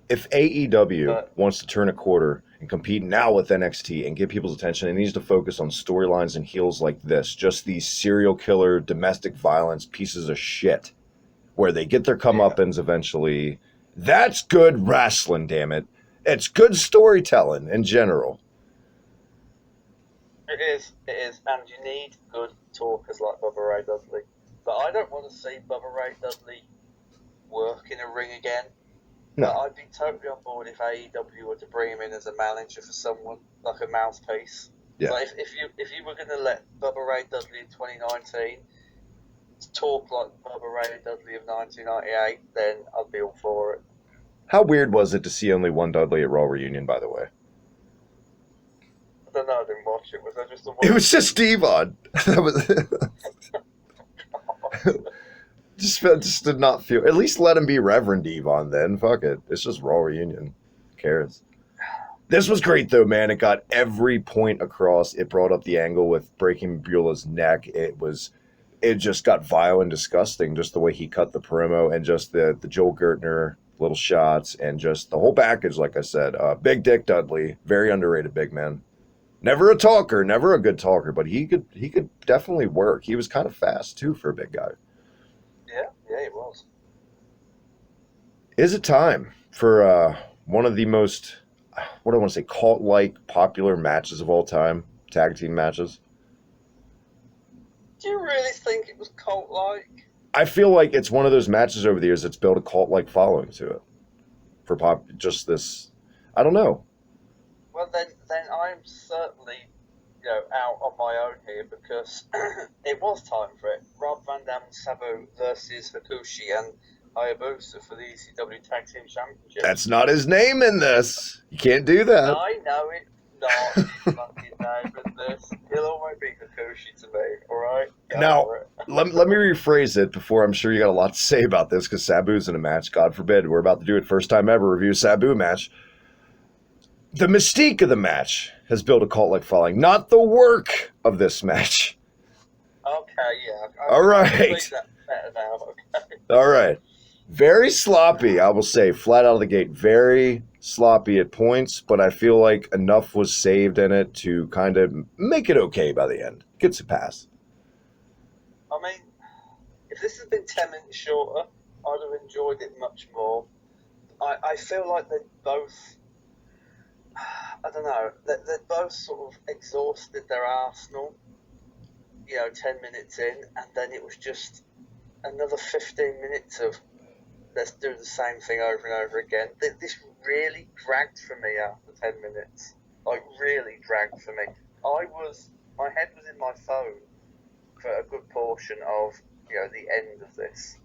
[SPEAKER 1] If AEW wants to turn a quarter and compete now with NXT and get people's attention, it needs to focus on storylines and heels like this. Just these serial killer, domestic violence pieces of shit where they get their comeuppance eventually. That's good wrestling, damn it. It's good storytelling in general.
[SPEAKER 2] It is, and you need good talkers like Bubba Ray Dudley. But I don't want to see Bubba Ray Dudley work in a ring again.
[SPEAKER 1] No.
[SPEAKER 2] But I'd be totally on board if AEW were to bring him in as a manager for someone, like a mouthpiece.
[SPEAKER 1] Yeah.
[SPEAKER 2] Like if you were going to let Bubba Ray Dudley in 2019 talk like Bubba Ray Dudley of 1998, then I'd be all for it.
[SPEAKER 1] How weird was it to see only one Dudley at Raw Reunion, by the way?
[SPEAKER 2] I don't know, I didn't watch it. Was there just a one?
[SPEAKER 1] It was just Devon. That was just did not feel. At least let him be Reverend Devon then. Fuck it. It's just Raw Reunion. Who cares? This was great though, man. It got every point across. It brought up the angle with breaking Beulah's neck. It just got vile and disgusting, just the way he cut the promo and just the Joel Gertner little shots and just the whole package, like I said. Big Dick Dudley, very underrated big man. Never a talker, never a good talker, but he could definitely work. He was kind of fast too for a big guy.
[SPEAKER 2] Yeah, he was.
[SPEAKER 1] Is it time for one of the most, what do I want to say, cult-like popular matches of all time? Tag team matches?
[SPEAKER 2] Do you really think it was cult-like?
[SPEAKER 1] I feel like it's one of those matches over the years that's built a cult-like following to it. For just this, I don't know.
[SPEAKER 2] Well, then I'm certainly, out on my own here because it was time for it. Rob Van Dam and Sabu versus Hakushi and Hayabusa for the ECW Tag Team Championship.
[SPEAKER 1] That's not his name in this. You can't do that.
[SPEAKER 2] I know it. Not his fucking name in this. He'll always be Hakushi to me, alright?
[SPEAKER 1] Now, let me rephrase it before I'm sure you got a lot to say about this because Sabu's in a match. God forbid. We're about to do it first time ever, review a Sabu match. The mystique of the match has built a cult-like following, not the work of this match.
[SPEAKER 2] Okay, yeah.
[SPEAKER 1] All right.
[SPEAKER 2] That better now, okay.
[SPEAKER 1] All right. Very sloppy, I will say, flat out of the gate. Very sloppy at points, but I feel like enough was saved in it to kind of make it okay by the end. Gets a pass.
[SPEAKER 2] I mean, if this had been 10 minutes shorter, I'd have enjoyed it much more. I feel like they both, I don't know, they both sort of exhausted their arsenal, 10 minutes in, and then it was just another 15 minutes of let's do the same thing over and over again. This really dragged for me after 10 minutes. Like, really dragged for me. My head was in my phone for a good portion of, the end of this.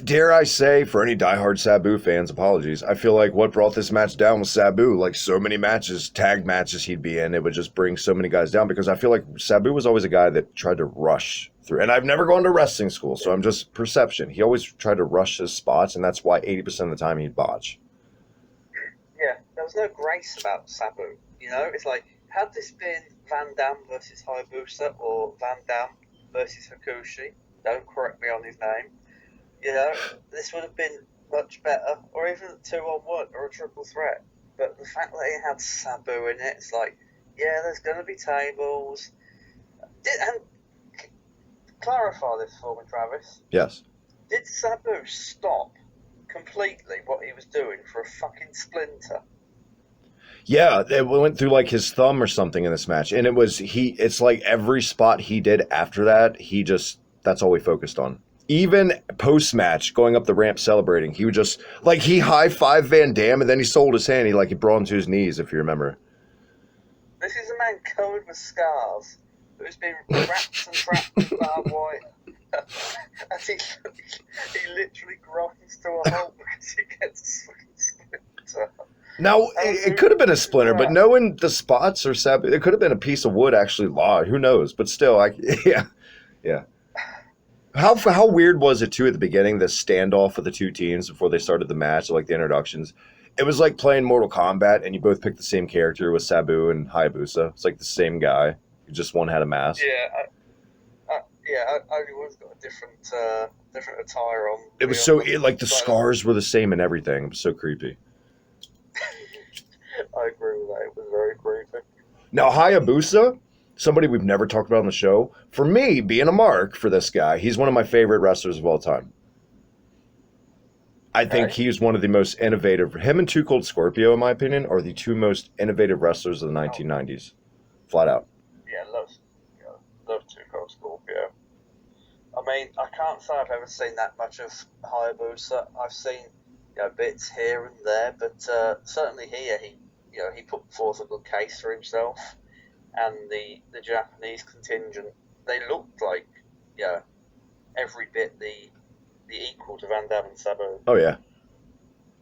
[SPEAKER 1] Dare I say, for any diehard Sabu fans, apologies. I feel like what brought this match down was Sabu. Like so many matches, tag matches he'd be in, it would just bring so many guys down because I feel like Sabu was always a guy that tried to rush through. And I've never gone to wrestling school, so I'm just perception. He always tried to rush his spots, and that's why 80% of the time he'd botch.
[SPEAKER 2] Yeah, there was no grace about Sabu. It's like, had this been Van Dam versus Hayabusa or Van Dam versus Hakushi, don't correct me on his name, this would have been much better, or even a 2-on-1 or a triple threat. But the fact that it had Sabu in it, it's like, yeah, there's going to be tables. And clarify this for me, Travis.
[SPEAKER 1] Yes.
[SPEAKER 2] Did Sabu stop completely what he was doing for a fucking splinter?
[SPEAKER 1] Yeah, it went through like his thumb or something in this match, and it's like every spot he did after that, that's all he focused on. Even post-match, going up the ramp celebrating, he would just, like, he high-fived Van Dam, and then he sold his hand. He brought him to his knees, if you remember.
[SPEAKER 2] This is a man covered with scars, who's been wrapped and trapped with barbed wire. And he literally grinds to a halt because he gets a fucking splinter.
[SPEAKER 1] Now, it could have been a splinter, but knowing the spots or Sabu, it could have been a piece of wood actually lodged. Who knows? But still, yeah. How weird was it, too, at the beginning, the standoff of the two teams before they started the match, like the introductions? It was like playing Mortal Kombat, and you both picked the same character with Sabu and Hayabusa. It's like the same guy. Just one had a mask.
[SPEAKER 2] Yeah, everyone's got a different attire on.
[SPEAKER 1] It was the scars were the same and everything. It was so creepy.
[SPEAKER 2] I agree with that. It was very creepy.
[SPEAKER 1] Now, Hayabusa, somebody we've never talked about on the show, for me, being a mark for this guy, he's one of my favorite wrestlers of all time. I think
[SPEAKER 2] Okay.
[SPEAKER 1] he's one of the most innovative. Him and Too Cold Scorpio, in my opinion, are the two most innovative wrestlers of the
[SPEAKER 2] Oh,
[SPEAKER 1] 1990s. Flat out.
[SPEAKER 2] yeah, love Two Cold Scorpio. I mean, I can't say I've ever seen that much of Hayabusa. I've seen, bits here and there, but certainly here he put forth a good case for himself, and the Japanese contingent, they looked like, every bit the equal to Van Damme and Sabu.
[SPEAKER 1] Oh, yeah.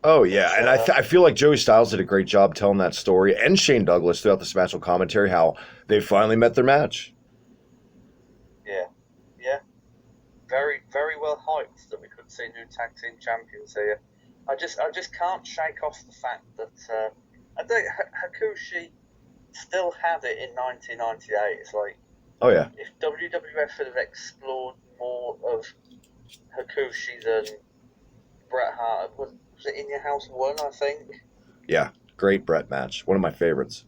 [SPEAKER 1] Oh, yeah.
[SPEAKER 2] It's
[SPEAKER 1] And I feel like Joey Styles did a great job telling that story, and Shane Douglas throughout the Smash commentary, how they finally met their match.
[SPEAKER 2] yeah, yeah, very very well hyped that we could see new tag team champions here. I just can't shake off the fact that I think Hakushi still had it in 1998. It's like,
[SPEAKER 1] Oh, yeah.
[SPEAKER 2] if WWF had have explored more of Hakushi than Bret Hart, was it In Your House 1, I think?
[SPEAKER 1] Yeah. Great Brett match. One of my favorites.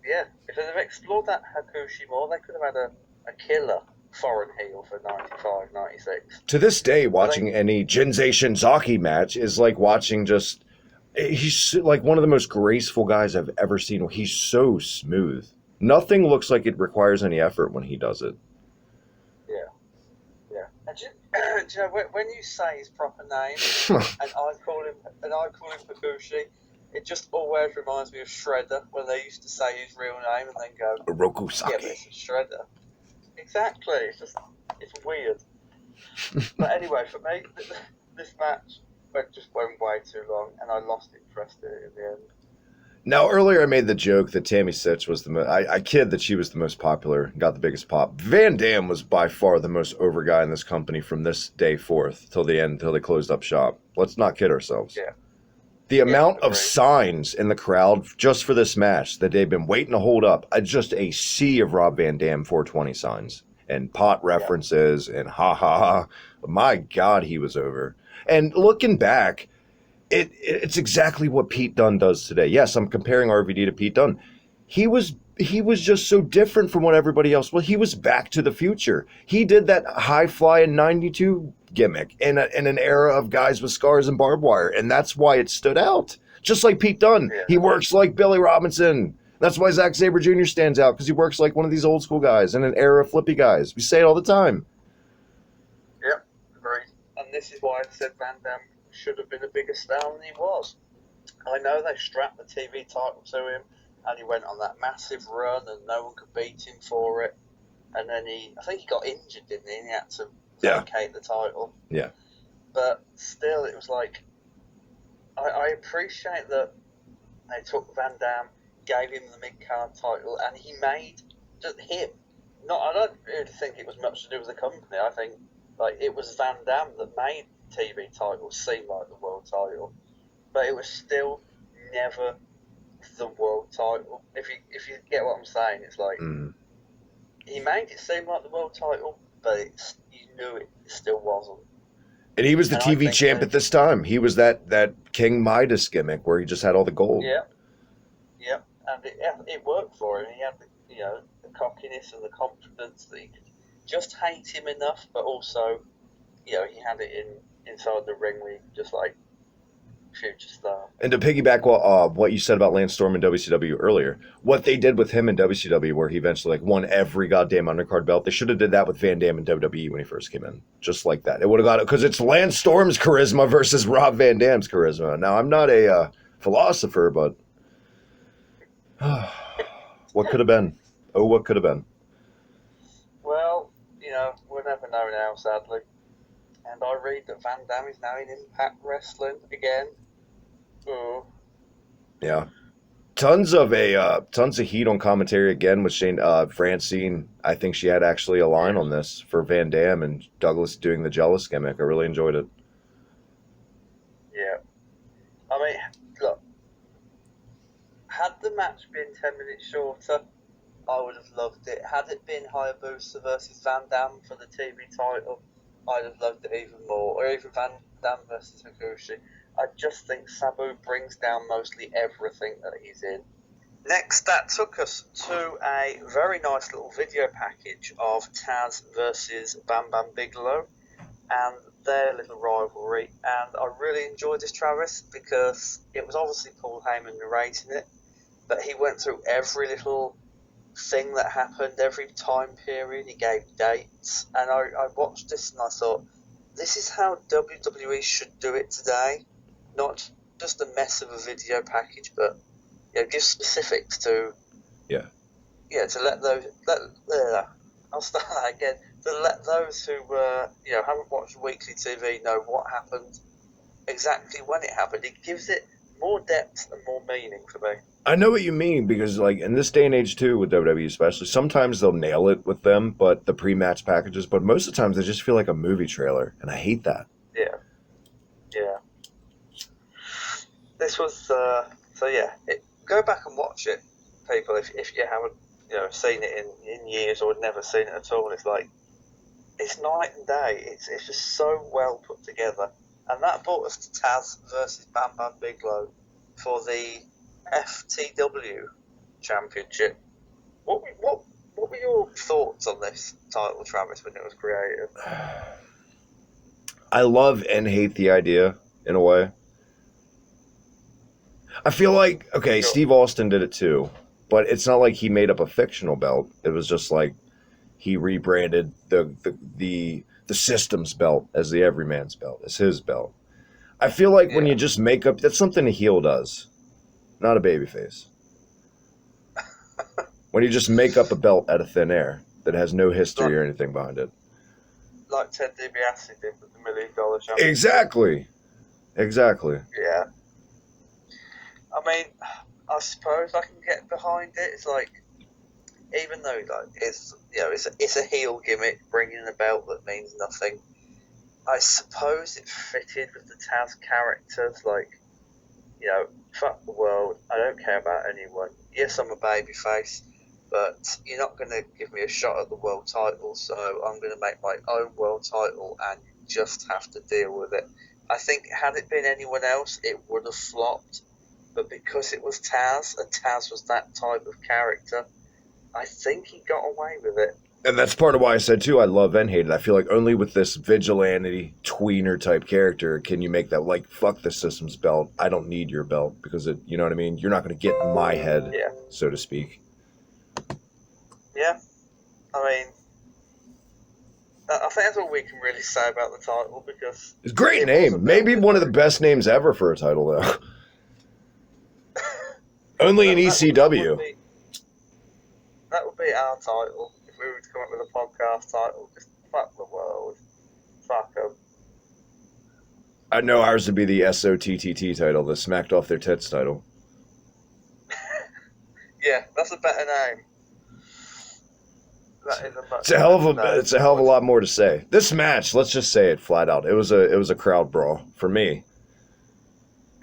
[SPEAKER 2] Yeah, if they'd have explored that Hakushi more, they could have had a killer foreign heel for 95, 96.
[SPEAKER 1] To this day,
[SPEAKER 2] But they,
[SPEAKER 1] watching any Jinsei Shinzaki match is like watching just. He's like one of the most graceful guys I've ever seen. He's so smooth. Nothing looks like it requires any effort when he does it.
[SPEAKER 2] yeah, yeah. And do you know, when you say his proper name, and I call him Hakushi, it just always reminds me of Shredder when they used to say his real name and then go,
[SPEAKER 1] Oroku
[SPEAKER 2] yeah, but
[SPEAKER 1] Saki.
[SPEAKER 2] it's a Shredder. Exactly. It's weird. But anyway, for me, this match just went way too long, and I lost interest in it in the end.
[SPEAKER 1] Now, earlier I made the joke that Tammy Sitch was the most. I kid that she was the most popular, got the biggest pop. Van Dam was by far the most over guy in this company from this day forth till the end, till they closed up shop. Let's not kid ourselves.
[SPEAKER 2] Yeah.
[SPEAKER 1] The amount of
[SPEAKER 2] Agreed.
[SPEAKER 1] signs in the crowd just for this match that they've been waiting to hold up, just a sea of Rob Van Dam 420 signs and pot references and ha ha ha. My God, he was over. And looking back, it's exactly what Pete Dunne does today. Yes, I'm comparing RVD to Pete Dunne. He was just so different from what everybody else was. He was Back to the Future. He did that high fly in '92 gimmick in an era of guys with scars and barbed wire, and that's why it stood out. Just like Pete Dunne,
[SPEAKER 2] Yeah.
[SPEAKER 1] he works like Billy Robinson. That's why Zack Sabre Jr. stands out, because he works like one of these old school guys in an era of flippy guys. We say it all the time.
[SPEAKER 2] Yep, agreed. And this is why I said Van Damme should have been a bigger star than he was. I know they strapped the TV title to him, and he went on that massive run, and no one could beat him for it. And then I think he got injured, didn't he? And he had to vacate the title.
[SPEAKER 1] Yeah.
[SPEAKER 2] But still, it was like, I appreciate that they took Van Damme, gave him the mid-card title, and he made just him. I don't really think it was much to do with the company. I think it was Van Damme that made TV titles seem like the world title, but it was still never the world title. If you get what I'm saying, it's like he made it seem like the world title, but you knew it still wasn't.
[SPEAKER 1] And he was the
[SPEAKER 2] And
[SPEAKER 1] TV champ at this time. He was that King Midas gimmick where he just had all the gold.
[SPEAKER 2] Yeah, and it worked for him. He had the cockiness and the confidence that he could just hate him enough, but also he had it inside the ring where he could just like future star.
[SPEAKER 1] And to piggyback what you said about Lance Storm in WCW earlier, what they did with him in WCW, where he eventually won every goddamn undercard belt, they should have did that with Van Dam in WWE when he first came in, just like that. It would have got it because it's Lance Storm's charisma versus Rob Van Dam's charisma. Now I'm not a philosopher, but what could have been? Oh, what could have been?
[SPEAKER 2] Well, we'll never know now, sadly. And I read that Van Dam is now in Impact Wrestling again. Ooh.
[SPEAKER 1] Yeah. Tons of heat on commentary again with Shane Francine. I think she had actually a line on this for Van Dam and Douglas doing the jealous gimmick. I really enjoyed it.
[SPEAKER 2] Yeah. I mean, look, had the match been 10 minutes shorter, I would have loved it. Had it been Hayabusa versus Van Dam for the TV title, I'd have loved it even more. Or even Van Dam versus Hakushi. I just think Sabu brings down mostly everything that he's in. Next, that took us to a very nice little video package of Taz versus Bam Bam Bigelow. And their little rivalry, and I really enjoyed this, Travis, because it was obviously Paul Heyman narrating it, but he went through every little thing that happened, every time period. He gave dates, and I watched this and I thought, this is how WWE should do it today. Not just a mess of a video package, but give specifics to to let those I'll start that again. To let those who haven't watched weekly TV know what happened, exactly when it happened. It gives it more depth and more meaning for me.
[SPEAKER 1] I know what you mean, because like in this day and age too, with WWE especially, sometimes they'll nail it with them, but the pre-match packages, but most of the times they just feel like a movie trailer, and I hate that.
[SPEAKER 2] Yeah. This was go back and watch it, people, if you haven't seen it in years or never seen it at all. It's like, it's night and day. It's just so well put together, and that brought us to Taz versus Bam Bam Bigelow for the FTW Championship. What were your thoughts on this title, Travis, when it was created?
[SPEAKER 1] I love and hate the idea in a way. I feel like, okay,
[SPEAKER 2] Sure.
[SPEAKER 1] Steve Austin did it too, but it's not like he made up a fictional belt. It was just like he rebranded the systems belt as the everyman's belt, as his belt. I feel like when you just make up, that's something a heel does, not a babyface. When you just make up a belt out of thin air that has no history or anything behind it.
[SPEAKER 2] Like Ted DiBiase did with the $1 Million Championship.
[SPEAKER 1] Exactly.
[SPEAKER 2] Yeah. I mean, I suppose I can get behind it. It's like, even though like it's a heel gimmick, bringing a belt that means nothing. I suppose it fitted with the Taz characters. Like, fuck the world. I don't care about anyone. Yes, I'm a babyface, but you're not going to give me a shot at the world title. So I'm going to make my own world title, and you just have to deal with it. I think had it been anyone else, it would have flopped. But because it was Taz, and Taz was that type of character, I think he got away with it.
[SPEAKER 1] And that's part of why I said, too, I love and hate it. I feel like only with this vigilante, tweener type character can you make that, like, fuck the systems belt. I don't need your belt because, you know what I mean? You're not going to get in my head, so to speak.
[SPEAKER 2] Yeah. I mean, I think that's all we can really say about the title, because...
[SPEAKER 1] It's a great name. Maybe one of the best names ever for a title, though. Only in ECW.
[SPEAKER 2] That would be our title if we were to come up with a podcast title. Just fuck the world. Fuck them.
[SPEAKER 1] I know ours would be the SOTTT title, the Smacked Off Their Tits title.
[SPEAKER 2] Yeah, that's a better name. That is a much
[SPEAKER 1] It's a hell of a lot more to say. This match, let's just say it flat out. It was a crowd brawl for me.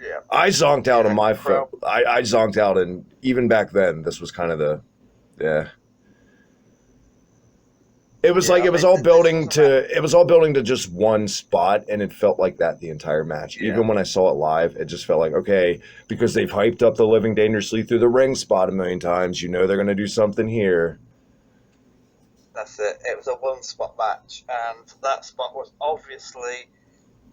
[SPEAKER 2] Yeah.
[SPEAKER 1] I zonked out on my phone. I zonked out, and even back then, this was kind of It was like it was all building to just one spot, and it felt like that the entire match. Yeah. Even when I saw it live, it just felt like, okay, because they've hyped up the Living Dangerously through the ring spot a million times, they're going to do something here.
[SPEAKER 2] That's it. It was a one-spot match, and that spot was obviously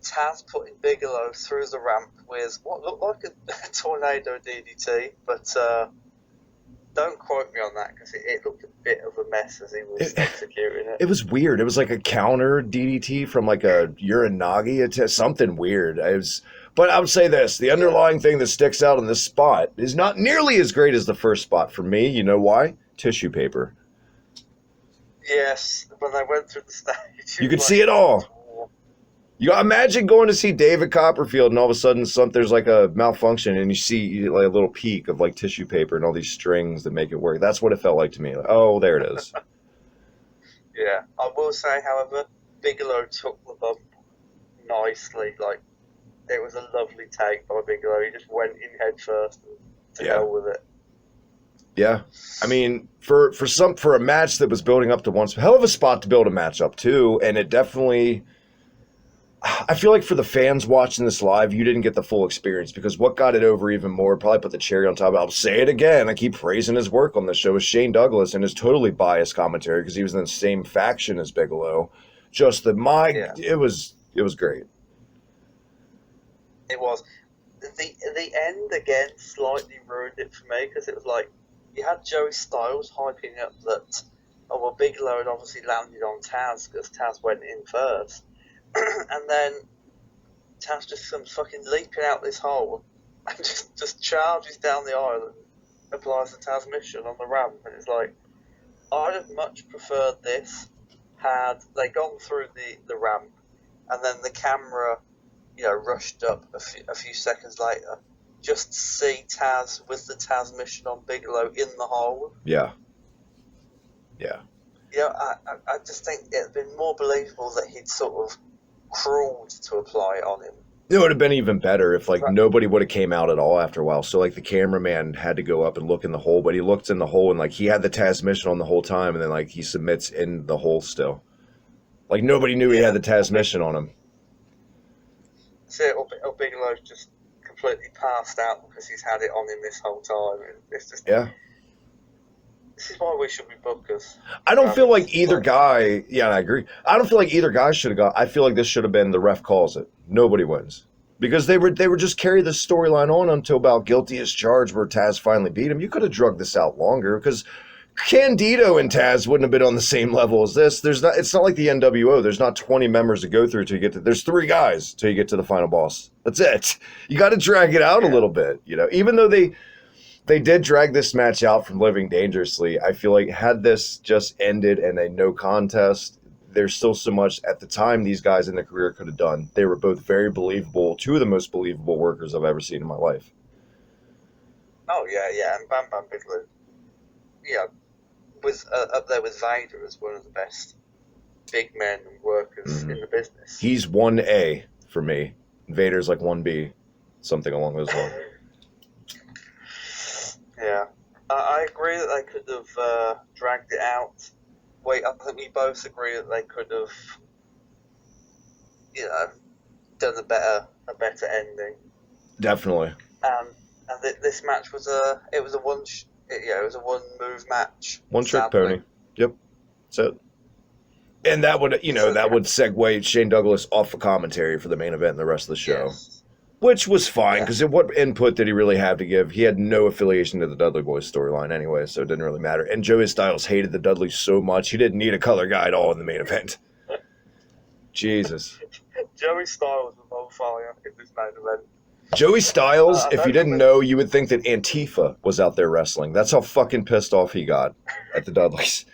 [SPEAKER 2] Taz putting Bigelow through the ramp with what looked like a tornado DDT, but don't quote me on that, because it looked a bit of a mess as he was executing it.
[SPEAKER 1] It was weird. It was like a counter DDT from like a Uranagi. It's something weird. But I would say this, the underlying thing that sticks out in this spot is not nearly as great as the first spot for me. You know why? Tissue paper.
[SPEAKER 2] Yes, when they went through the stage.
[SPEAKER 1] You could see it all. You imagine going to see David Copperfield, and all of a sudden there's like a malfunction, and you see like a little peak of like tissue paper and all these strings that make it work. That's what it felt like to me. Like, oh, there it is.
[SPEAKER 2] Yeah, I will say, however, Bigelow took the bump nicely. Like, it was a lovely take by Bigelow. He just went in head first to hell with it.
[SPEAKER 1] Yeah, I mean, for a match that was building up to one, hell of a spot to build a match up to, and it definitely. I feel like for the fans watching this live, you didn't get the full experience, because what got it over even more, probably put the cherry on top. I'll say it again. I keep praising his work on this show, is Shane Douglas and his totally biased commentary, because he was in the same faction as Bigelow. Just that it was It was great.
[SPEAKER 2] It was. The end again slightly ruined it for me because it was like you had Joey Styles hyping up that Bigelow had obviously landed on Taz because Taz went in first, and then Taz just comes fucking leaping out this hole and just charges down the aisle and applies the Taz mission on the ramp, and it's like I'd have much preferred this had they gone through the ramp and then the camera, rushed up a few seconds later, just to see Taz with the Taz mission on Bigelow in the hole.
[SPEAKER 1] Yeah.
[SPEAKER 2] I just think it'd been more believable that he'd sort of crawled to apply it on him.
[SPEAKER 1] It would have been even better if nobody would have came out at all after a while. So the cameraman had to go up and look in the hole, but he looked in the hole and he had the Taz mission on the whole time, and then he submits in the hole still. Nobody knew he had the Taz mission on him.
[SPEAKER 2] See, Bigelow's just completely passed out because he's had it on him this whole time. It's just This is why we should be bookers.
[SPEAKER 1] I don't feel like either guy. Yeah, I agree. I don't feel like either guy should have got. I feel like this should have been the ref calls it. Nobody wins because they were just carry the storyline on until about guilty as charged, where Taz finally beat him. You could have drugged this out longer because Candido and Taz wouldn't have been on the same level as this. It's not like the NWO. There's not 20 members to go through till you get to. There's 3 guys till you get to the final boss. That's it. You got to drag it out a little bit, Even though they did drag this match out from Living Dangerously, I feel like had this just ended in a no contest, there's still so much at the time these guys in their career could have done. They were both very believable, 2 of the most believable workers I've ever seen in my life.
[SPEAKER 2] Oh yeah, and Bam Bam Bigelow, was up there with Vader as one of the best big men and workers in the business.
[SPEAKER 1] He's 1A for me. Vader's 1B, something along those lines.
[SPEAKER 2] Yeah, I agree that they could have dragged it out. I think we both agree that they could have, done a better ending.
[SPEAKER 1] Definitely.
[SPEAKER 2] And this match was a one move match.
[SPEAKER 1] One trick pony. Yep. That's it. And that would segue Shane Douglas off of commentary for the main event and the rest of the show. Yes. Which was fine, because what input did he really have to give? He had no affiliation to the Dudley Boys storyline anyway, so it didn't really matter. And Joey Styles hated the Dudleys so much, he didn't need a color guy at all in the main event. Jesus.
[SPEAKER 2] Joey Styles was on fire in this main event.
[SPEAKER 1] Joey Styles, if you didn't know, you would think that Antifa was out there wrestling. That's how fucking pissed off he got at the Dudleys.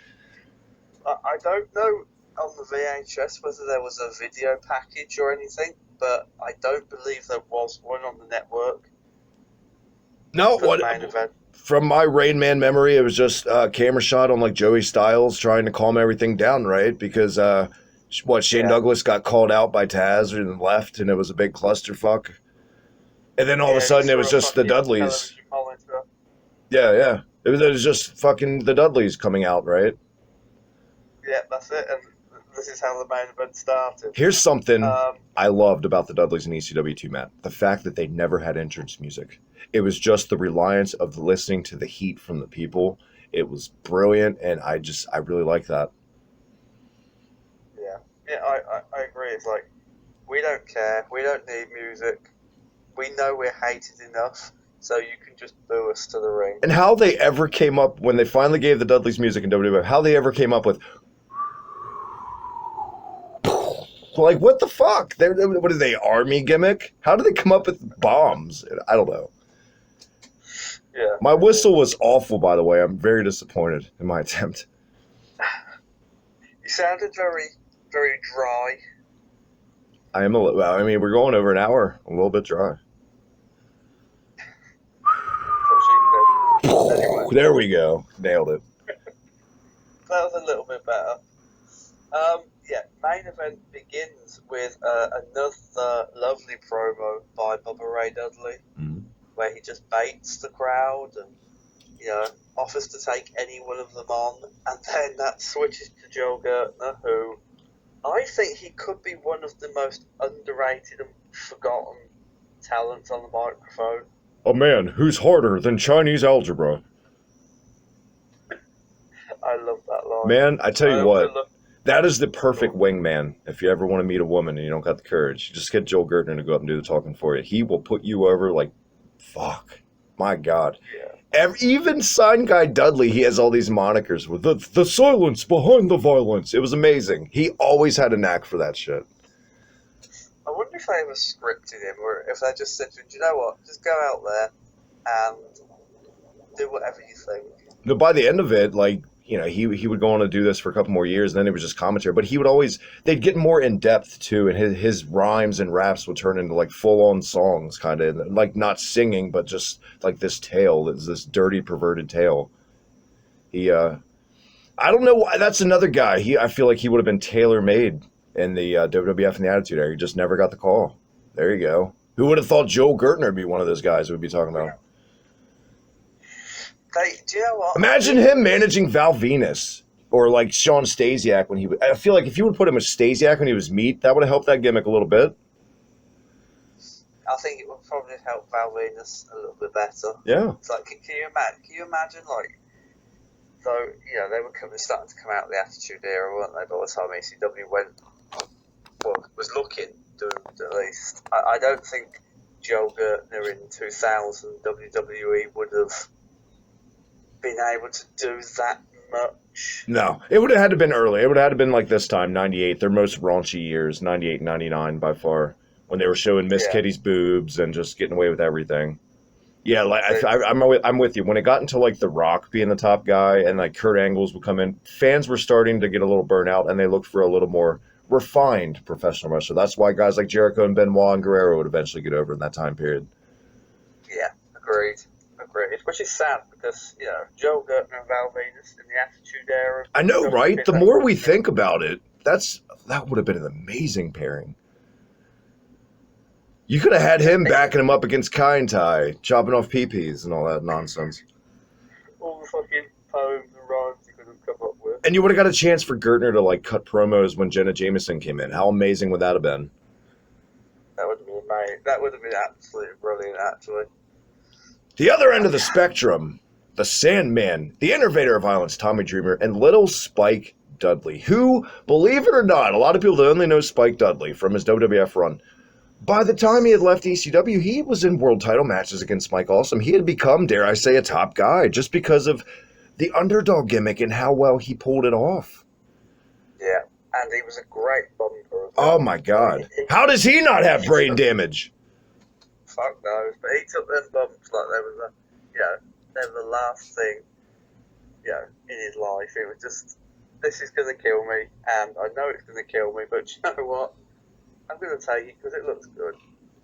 [SPEAKER 2] I don't know on the VHS whether there was a video package or anything, but I don't believe there was one on the network.
[SPEAKER 1] No, from my Rain Man memory, it was just a camera shot on Joey Styles trying to calm everything down, right? Because Shane Douglas got called out by Taz and left, and it was a big clusterfuck. And then all of a sudden, it was just the Dudleys. Yeah. It was just fucking the Dudleys coming out, right?
[SPEAKER 2] Yeah, that's it. And this is how the main event started.
[SPEAKER 1] Here's something I loved about the Dudleys in ECW too, Matt. The fact that they never had entrance music. It was just the reliance of listening to the heat from the people. It was brilliant, and I really like that.
[SPEAKER 2] Yeah, I agree. It's we don't care. We don't need music. We know we're hated enough, so you can just boo us to the ring. And
[SPEAKER 1] how they ever came up, when they finally gave the Dudleys music in WWF, how they ever came up with... what the fuck? What are they, army gimmick? How did they come up with bombs? I don't know.
[SPEAKER 2] Yeah.
[SPEAKER 1] My whistle was awful, by the way. I'm very disappointed in my attempt.
[SPEAKER 2] You sounded very, very dry.
[SPEAKER 1] we're going over an hour. A little bit dry. Anyway. There we go. Nailed it.
[SPEAKER 2] That was a little bit better. Main event begins with another lovely promo by Bubba Ray Dudley, where he just baits the crowd and offers to take any one of them on, and then that switches to Joe Gertner, who I think he could be one of the most underrated and forgotten talents on the microphone.
[SPEAKER 1] A man who's harder than Chinese algebra.
[SPEAKER 2] I love that line.
[SPEAKER 1] Man, I tell you what, That is the perfect wingman. If you ever want to meet a woman and you don't got the courage, just get Joel Gertner to go up and do the talking for you. He will put you over like, fuck. My God.
[SPEAKER 2] Yeah.
[SPEAKER 1] Even Sign Guy Dudley, he has all these monikers with the silence behind the violence. It was amazing. He always had a knack for that shit.
[SPEAKER 2] I wonder if they ever scripted him, or if they just said to him, do you know what, just go out there and do whatever you think.
[SPEAKER 1] But by the end of it, like, you know, he would go on to do this for a couple more years, and then it was just commentary. But he would always, they'd get more in depth too, and his rhymes and raps would turn into like full on songs, kind of like not singing, but just like this tale, this dirty, perverted tale. He, I don't know why. That's another guy. I feel like he would have been tailor made in the WWF and the Attitude Era. He just never got the call. There you go. Who would have thought Joel Gertner would be one of those guys we'd be talking about?
[SPEAKER 2] Do you know what?
[SPEAKER 1] Imagine him managing Val Venus or like Sean Stasiak when he. I feel like if you would put him with Stasiak when he was meat, that would have helped that gimmick a little bit.
[SPEAKER 2] I think it would probably help Val Venus a little bit better.
[SPEAKER 1] Yeah.
[SPEAKER 2] It's like, can you imagine, like, though, you know, they were starting to come out of the Attitude Era, weren't they? By the time ECW was looking doomed, at least. I don't think Joel Gertner in 2000 WWE would have been able to do that much.
[SPEAKER 1] No, it would have had to been early. It would have had to been like this time, 98, their most raunchy years, 98, 99 by far, when they were showing Miss Kitty's boobs and just getting away with everything. Yeah, like I'm with you. When it got into like The Rock being the top guy and like Kurt Angles would come in, fans were starting to get a little burnt out and they looked for a little more refined professional wrestler. That's why guys like Jericho and Benoit and Guerrero would eventually get over in that time period.
[SPEAKER 2] Yeah, agreed. Which is sad because, you know, Joel Gertner and Val Venus in the Attitude Era.
[SPEAKER 1] I know, right? The more we think about it, that would have been an amazing pairing. You could have had him backing him up against Kai and Tai, chopping off peepees and all that nonsense.
[SPEAKER 2] All the fucking poems and rhymes you could have come up with.
[SPEAKER 1] And you would have got a chance for Gertner to like cut promos when Jenna Jameson came in. How amazing would that have been?
[SPEAKER 2] That would have been amazing. That would have been absolutely brilliant, actually.
[SPEAKER 1] The other end of the spectrum, the Sandman, the innovator of violence, Tommy Dreamer, and little Spike Dudley, who, believe it or not, a lot of people only know Spike Dudley from his WWF run. By the time he had left ECW, he was in world title matches against Mike Awesome. He had become, dare I say, a top guy just because of the underdog gimmick and how well he pulled it off.
[SPEAKER 2] Yeah, and he was a great bumper as well.
[SPEAKER 1] Oh my God. How does he not have brain damage?
[SPEAKER 2] Fuck knows, but he took them bumps like they were the last thing, in his life. It was just, this is going to kill me, and I know it's going to kill me, but you know what? I'm going to take it because it looks good.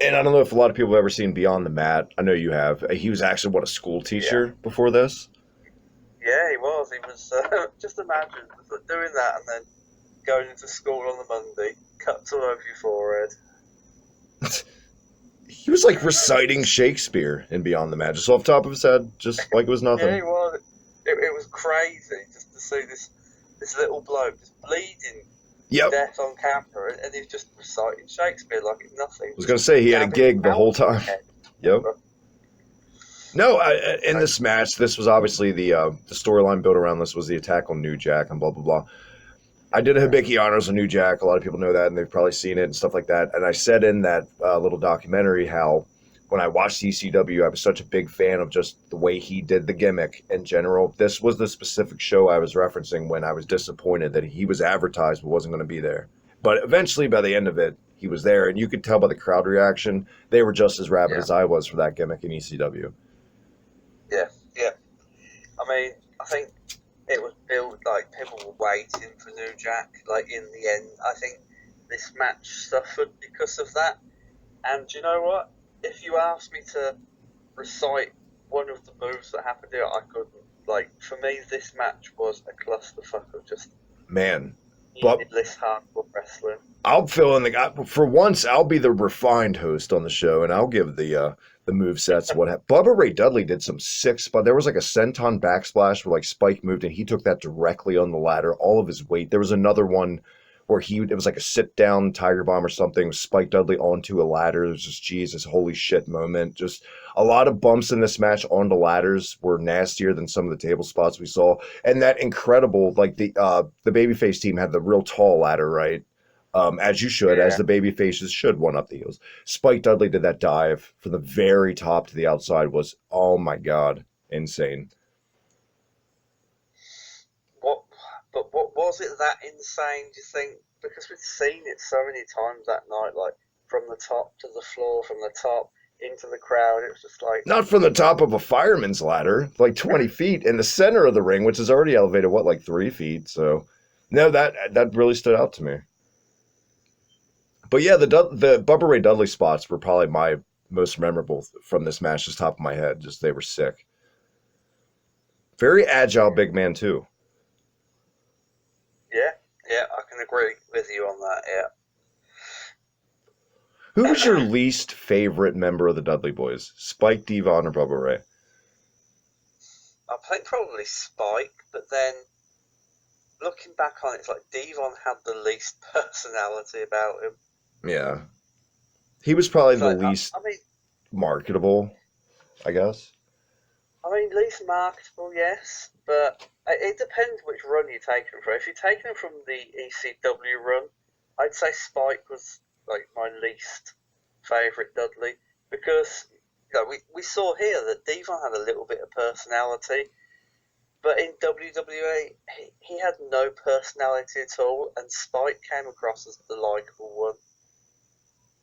[SPEAKER 1] And I don't know if a lot of people have ever seen Beyond the Mat. I know you have. He was actually, a school teacher before this?
[SPEAKER 2] Yeah, he was. He was, just imagine doing that and then going into school on the Monday, cuts all over your forehead.
[SPEAKER 1] He was like reciting Shakespeare in Beyond the Mat, just off the top of his head, just like it was nothing.
[SPEAKER 2] Yeah, he was. It was crazy just to see this little bloke just bleeding death on camera, and he's just reciting Shakespeare like it's nothing. I
[SPEAKER 1] was going to say, he had a gig the whole time. Yep. No, in this match, this was obviously the storyline built around this was the attack on New Jack and blah, blah, blah. I did a Hibiki Honors on New Jack. A lot of people know that, and they've probably seen it and stuff like that. And I said in that little documentary how when I watched ECW, I was such a big fan of just the way he did the gimmick in general. This was the specific show I was referencing when I was disappointed that he was advertised but wasn't going to be there. But eventually, by the end of it, he was there, and you could tell by the crowd reaction, they were just as rabid as I was for that gimmick in ECW.
[SPEAKER 2] Yeah. I mean, I think it was built like people were waiting for New Jack. Like in the end, I think this match suffered because of that. And do you know what? If you asked me to recite one of the moves that happened here, I couldn't. Like, for me, this match was a clusterfuck of just needless hardcore wrestling. I'll
[SPEAKER 1] fill in for once. I'll be the refined host on the show, and I'll give the move sets. What happened? Bubba Ray Dudley did some sick spot. There was like a senton backsplash where like Spike moved, and he took that directly on the ladder, all of his weight. There was another one where it was like a sit down Tiger Bomb or something, Spike Dudley onto a ladder. It was just, Jesus, holy shit moment. Just a lot of bumps in this match onto ladders were nastier than some of the table spots we saw. And that incredible, like the babyface team had the real tall ladder, right? As you should, as
[SPEAKER 2] Yeah.
[SPEAKER 1] the baby faces should, one up the heels. Spike Dudley did that dive from the very top to the outside was, oh my God, insane.
[SPEAKER 2] What? But what was it that insane? Do you think? Because we've seen it so many times that night, like from the top to the floor, from the top into the crowd. It was just like,
[SPEAKER 1] Not from the top of a fireman's ladder, like 20 feet in the center of the ring, which is already elevated, what, like 3 feet? So, no, that really stood out to me. But yeah, the Bubba Ray Dudley spots were probably my most memorable from this match, just top of my head. Just they were sick. Very agile big man too.
[SPEAKER 2] yeah, yeah, I can agree with you on that. Yeah.
[SPEAKER 1] Who was your least favorite member of the Dudley Boys? Spike, Devon, or Bubba Ray?
[SPEAKER 2] I think probably Spike, but then looking back on it, it's like Devon had the least personality about him.
[SPEAKER 1] Yeah, he was probably
[SPEAKER 2] It's
[SPEAKER 1] the
[SPEAKER 2] like,
[SPEAKER 1] least
[SPEAKER 2] I mean,
[SPEAKER 1] marketable, I guess.
[SPEAKER 2] least marketable, yes, but it depends which run you take him from. If you're taking him from the ECW run, I'd say Spike was like my least favourite Dudley because we saw here that Devon had a little bit of personality, but in WWE he had no personality at all, and Spike came across as the likeable one.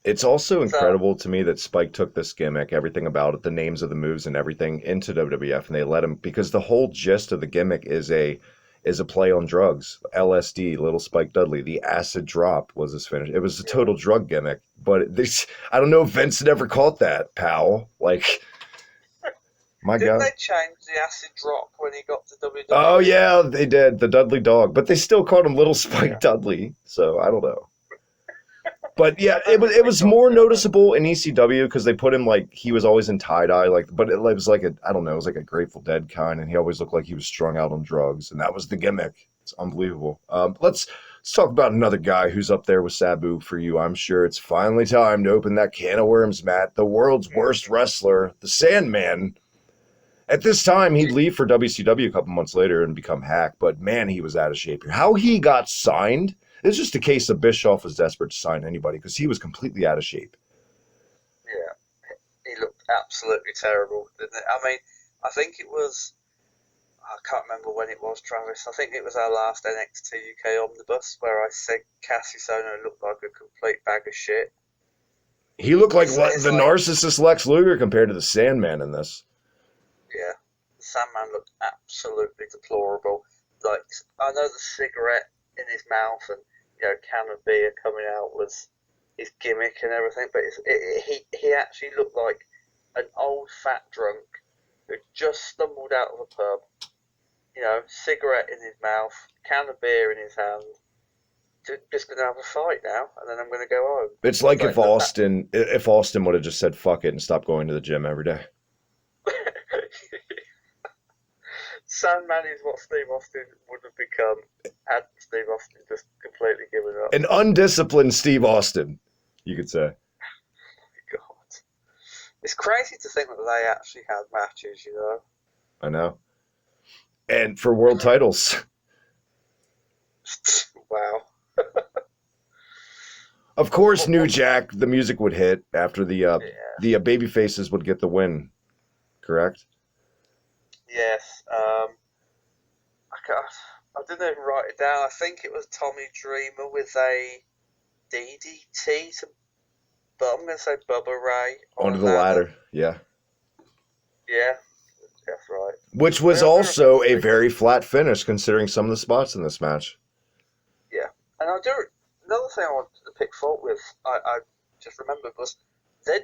[SPEAKER 1] It's also
[SPEAKER 2] So
[SPEAKER 1] incredible to me that Spike took this gimmick, everything about it, the names of the moves and everything, into WWF, and they let him because the whole gist of the gimmick is a play on drugs. LSD, Little Spike Dudley, the acid drop was his finish. It was a
[SPEAKER 2] yeah.
[SPEAKER 1] total drug gimmick, but this I don't know if Vince had ever caught that, pal. Like, my
[SPEAKER 2] Didn't
[SPEAKER 1] God.
[SPEAKER 2] they change the acid drop when he got to
[SPEAKER 1] Oh
[SPEAKER 2] WWE?
[SPEAKER 1] yeah, they did the Dudley Dog, but they still called him Little Spike
[SPEAKER 2] Yeah.
[SPEAKER 1] Dudley. So I don't know. But yeah,
[SPEAKER 2] I don't think
[SPEAKER 1] it
[SPEAKER 2] they
[SPEAKER 1] was
[SPEAKER 2] got
[SPEAKER 1] more
[SPEAKER 2] to that.
[SPEAKER 1] noticeable in ECW because they put him like he was always in tie dye, like, but it was like I don't know, it was like a Grateful Dead kind, and he always looked like he was strung out on drugs, and that was the gimmick. It's unbelievable. Let's talk about another guy who's up there with Sabu for you. I'm sure it's finally time to open that can of worms, Matt. The world's worst wrestler, the Sandman. At this time, he'd leave for WCW a couple months later and become Hack, but man, he was out of shape here. How he got signed? It's just a case of Bischoff was desperate to sign anybody because he was completely out of shape.
[SPEAKER 2] Yeah, he looked absolutely terrible, didn't it? I mean, I think it was. I can't remember when it was, Travis. I think it was our last NXT UK Omnibus where I said Cassius Ohno looked like a complete bag of shit.
[SPEAKER 1] He looked like
[SPEAKER 2] It's
[SPEAKER 1] the
[SPEAKER 2] like,
[SPEAKER 1] narcissist Lex Luger compared to the Sandman in this.
[SPEAKER 2] yeah, the Sandman looked absolutely deplorable. Like, I know the cigarette in his mouth and can of beer coming out was his gimmick and everything, but he actually looked like an old fat drunk who just stumbled out of a pub. Cigarette in his mouth, can of beer in his hand. Just gonna have a fight now, and then I'm gonna go home.
[SPEAKER 1] It's
[SPEAKER 2] It's
[SPEAKER 1] like
[SPEAKER 2] like
[SPEAKER 1] if Austin would have just said fuck it and stopped going to the gym every day.
[SPEAKER 2] Sandman is what Steve Austin would have become had Steve Austin just completely given up.
[SPEAKER 1] An undisciplined Steve Austin, you could say.
[SPEAKER 2] God, it's crazy to think that they actually had matches.
[SPEAKER 1] I know. And for world titles.
[SPEAKER 2] Wow.
[SPEAKER 1] Of course, New Jack, the music would hit after
[SPEAKER 2] Yeah.
[SPEAKER 1] the baby faces would get the win, correct?
[SPEAKER 2] Yes. I didn't even write it down. I think it was Tommy Dreamer with a DDT to, but I'm gonna say Bubba Ray on
[SPEAKER 1] Onto
[SPEAKER 2] a
[SPEAKER 1] the
[SPEAKER 2] ladder.
[SPEAKER 1] ladder, yeah.
[SPEAKER 2] Yeah, that's right.
[SPEAKER 1] Which was
[SPEAKER 2] We're
[SPEAKER 1] also a
[SPEAKER 2] eventually,
[SPEAKER 1] very flat finish considering some of the spots in this match.
[SPEAKER 2] yeah. And another thing I wanted to pick fault with. I just remembered was they'd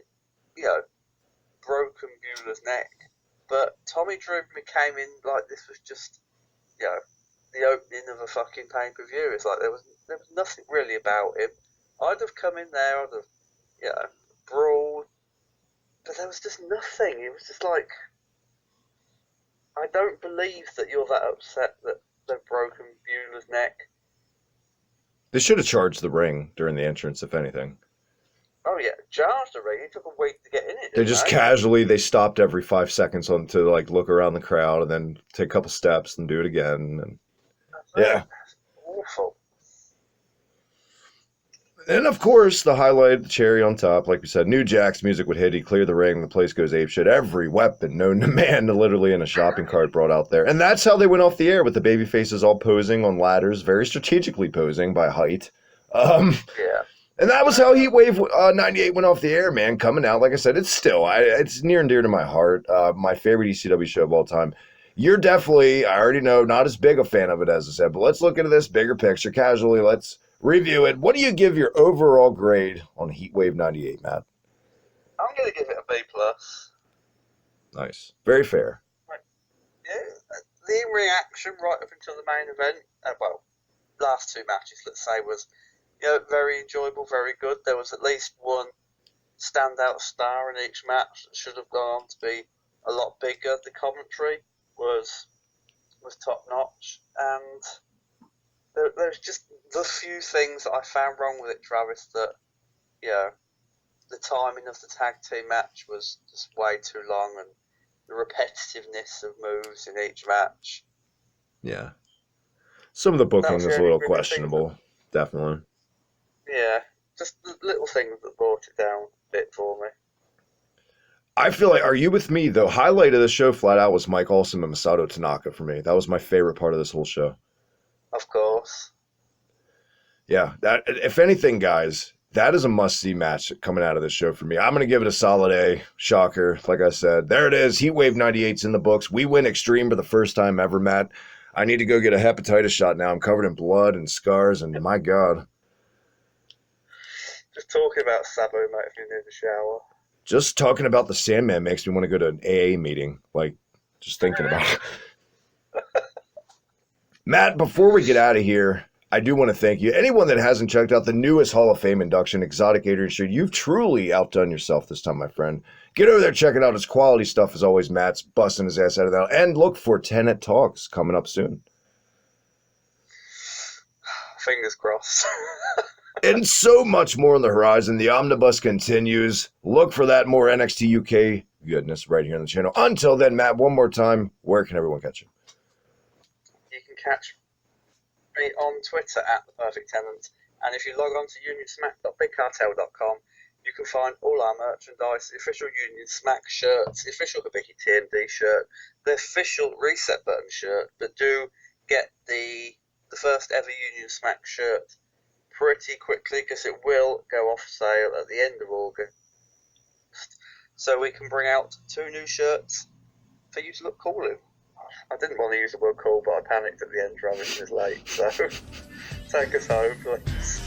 [SPEAKER 2] broken Bueller's neck, but Tommy Dreamer came in like this was just the opening of a fucking pay-per-view. It's like there was nothing really about him. I'd have come in there, I'd have brawled, but there was just nothing. It was just like, I don't believe that you're that upset that they've broken Bueller's neck.
[SPEAKER 1] They should have charged the ring during the entrance, if anything.
[SPEAKER 2] Oh yeah, charged the ring. It took a week to get in it.
[SPEAKER 1] They just casually, they stopped every 5 seconds to like look around the crowd and then take a couple steps and do it again. And yeah.
[SPEAKER 2] That's awful.
[SPEAKER 1] And of course, the highlight, the cherry on top, like we said, New Jack's music would hit. He cleared the ring. The place goes apeshit. Every weapon known to man, literally in a shopping cart, brought out there. And that's how they went off the air, with the baby faces all posing on ladders, very strategically posing by height.
[SPEAKER 2] Yeah.
[SPEAKER 1] And that was how Heatwave 98 went off the air, man. Coming out, like I said, it's near and dear to my heart. My favorite ECW show of all time. You're definitely, I already know, not as big a fan of it as I said, but let's look into this bigger picture casually. Let's review it. What do you give your overall grade on Heatwave 98, Matt?
[SPEAKER 2] I'm going to give it a B+.
[SPEAKER 1] Nice. Very fair.
[SPEAKER 2] Yeah, the in-ring action right up until the main event, last two matches, let's say, was very enjoyable, very good. There was at least one standout star in each match that should have gone on to be a lot bigger. The commentary was top-notch, and there's just the few things that I found wrong with it, Travis, that, the timing of the tag team match was just way too long, and the repetitiveness of moves in each match.
[SPEAKER 1] Yeah. Some of the booking was a little questionable, definitely.
[SPEAKER 2] Yeah, just the little things that brought it down a bit for me.
[SPEAKER 1] I feel like, are you with me, though? Highlight of the show, flat out, was Mike Awesome and Masato Tanaka for me. That was my favorite part of this whole show.
[SPEAKER 2] Of course.
[SPEAKER 1] Yeah, that, if anything, guys, that is a must-see match coming out of this show for me. I'm going to give it a solid A. Shocker. Like I said, there it is. Heatwave 98's in the books. We win Extreme for the first time ever, Matt. I need to go get a hepatitis shot now. I'm covered in blood and scars, and my God.
[SPEAKER 2] Just talking about Sabo makes me need a shower.
[SPEAKER 1] Just talking about the Sandman makes me want to go to an AA meeting. Like, just thinking about it. Matt, before we get out of here, I do want to thank you. Anyone that hasn't checked out the newest Hall of Fame induction, Exotic Adrian Street, you've truly outdone yourself this time, my friend. Get over there, check it out. It's quality stuff as always. Matt's busting his ass out of that. And look for Tenet Talks coming up soon.
[SPEAKER 2] Fingers crossed.
[SPEAKER 1] And so much more on the horizon. The omnibus continues. Look for that more NXT UK goodness right here on the channel. Until then, Matt, one more time, where can everyone catch you?
[SPEAKER 2] You can catch me on Twitter at The Perfect Tenant. And if you log on to unionsmack.bigcartel.com, you can find all our merchandise, the official Union Smack shirts, the official Hibiki TMD shirt, the official Reset Button shirt, but do get the first ever Union Smack shirt pretty quickly, because it will go off sale at the end of August. So we can bring out 2 new shirts for you to look cool in. I didn't want to use the word cool, but I panicked at the end, Travis is late, so take us home, please.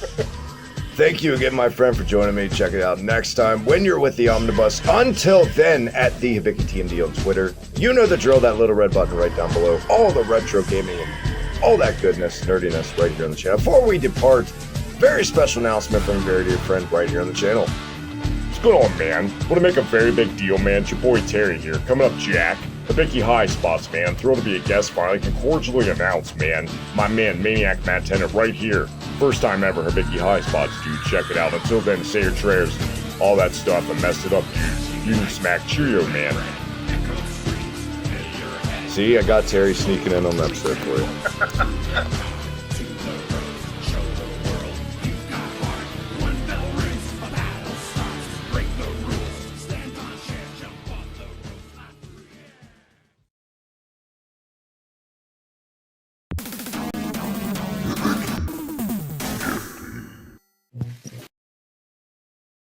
[SPEAKER 1] Thank you again, my friend, for joining me. Check it out next time when you're with the Omnibus. Until then, at the Hibiki TMD on Twitter. You know the drill, that little red button right down below. All the retro gaming and all that goodness, nerdiness right here on the channel. Before we depart, very special announcement from a very dear friend right here on the channel.
[SPEAKER 3] What's going on, man? Want to make a very big deal, man. It's your boy Terry here. Coming up, Jack. Hibiki High Spots, man. Thrilled to be a guest finally. Can cordially announce, man, my man, Maniac Matt Tennant, right here. First time ever, Hibiki High Spots, dude. Check it out. Until then, say your prayers. All that stuff. I messed it up, dude. Union Smack. Cheerio, man.
[SPEAKER 1] See, I got Terry sneaking in on the episode for you.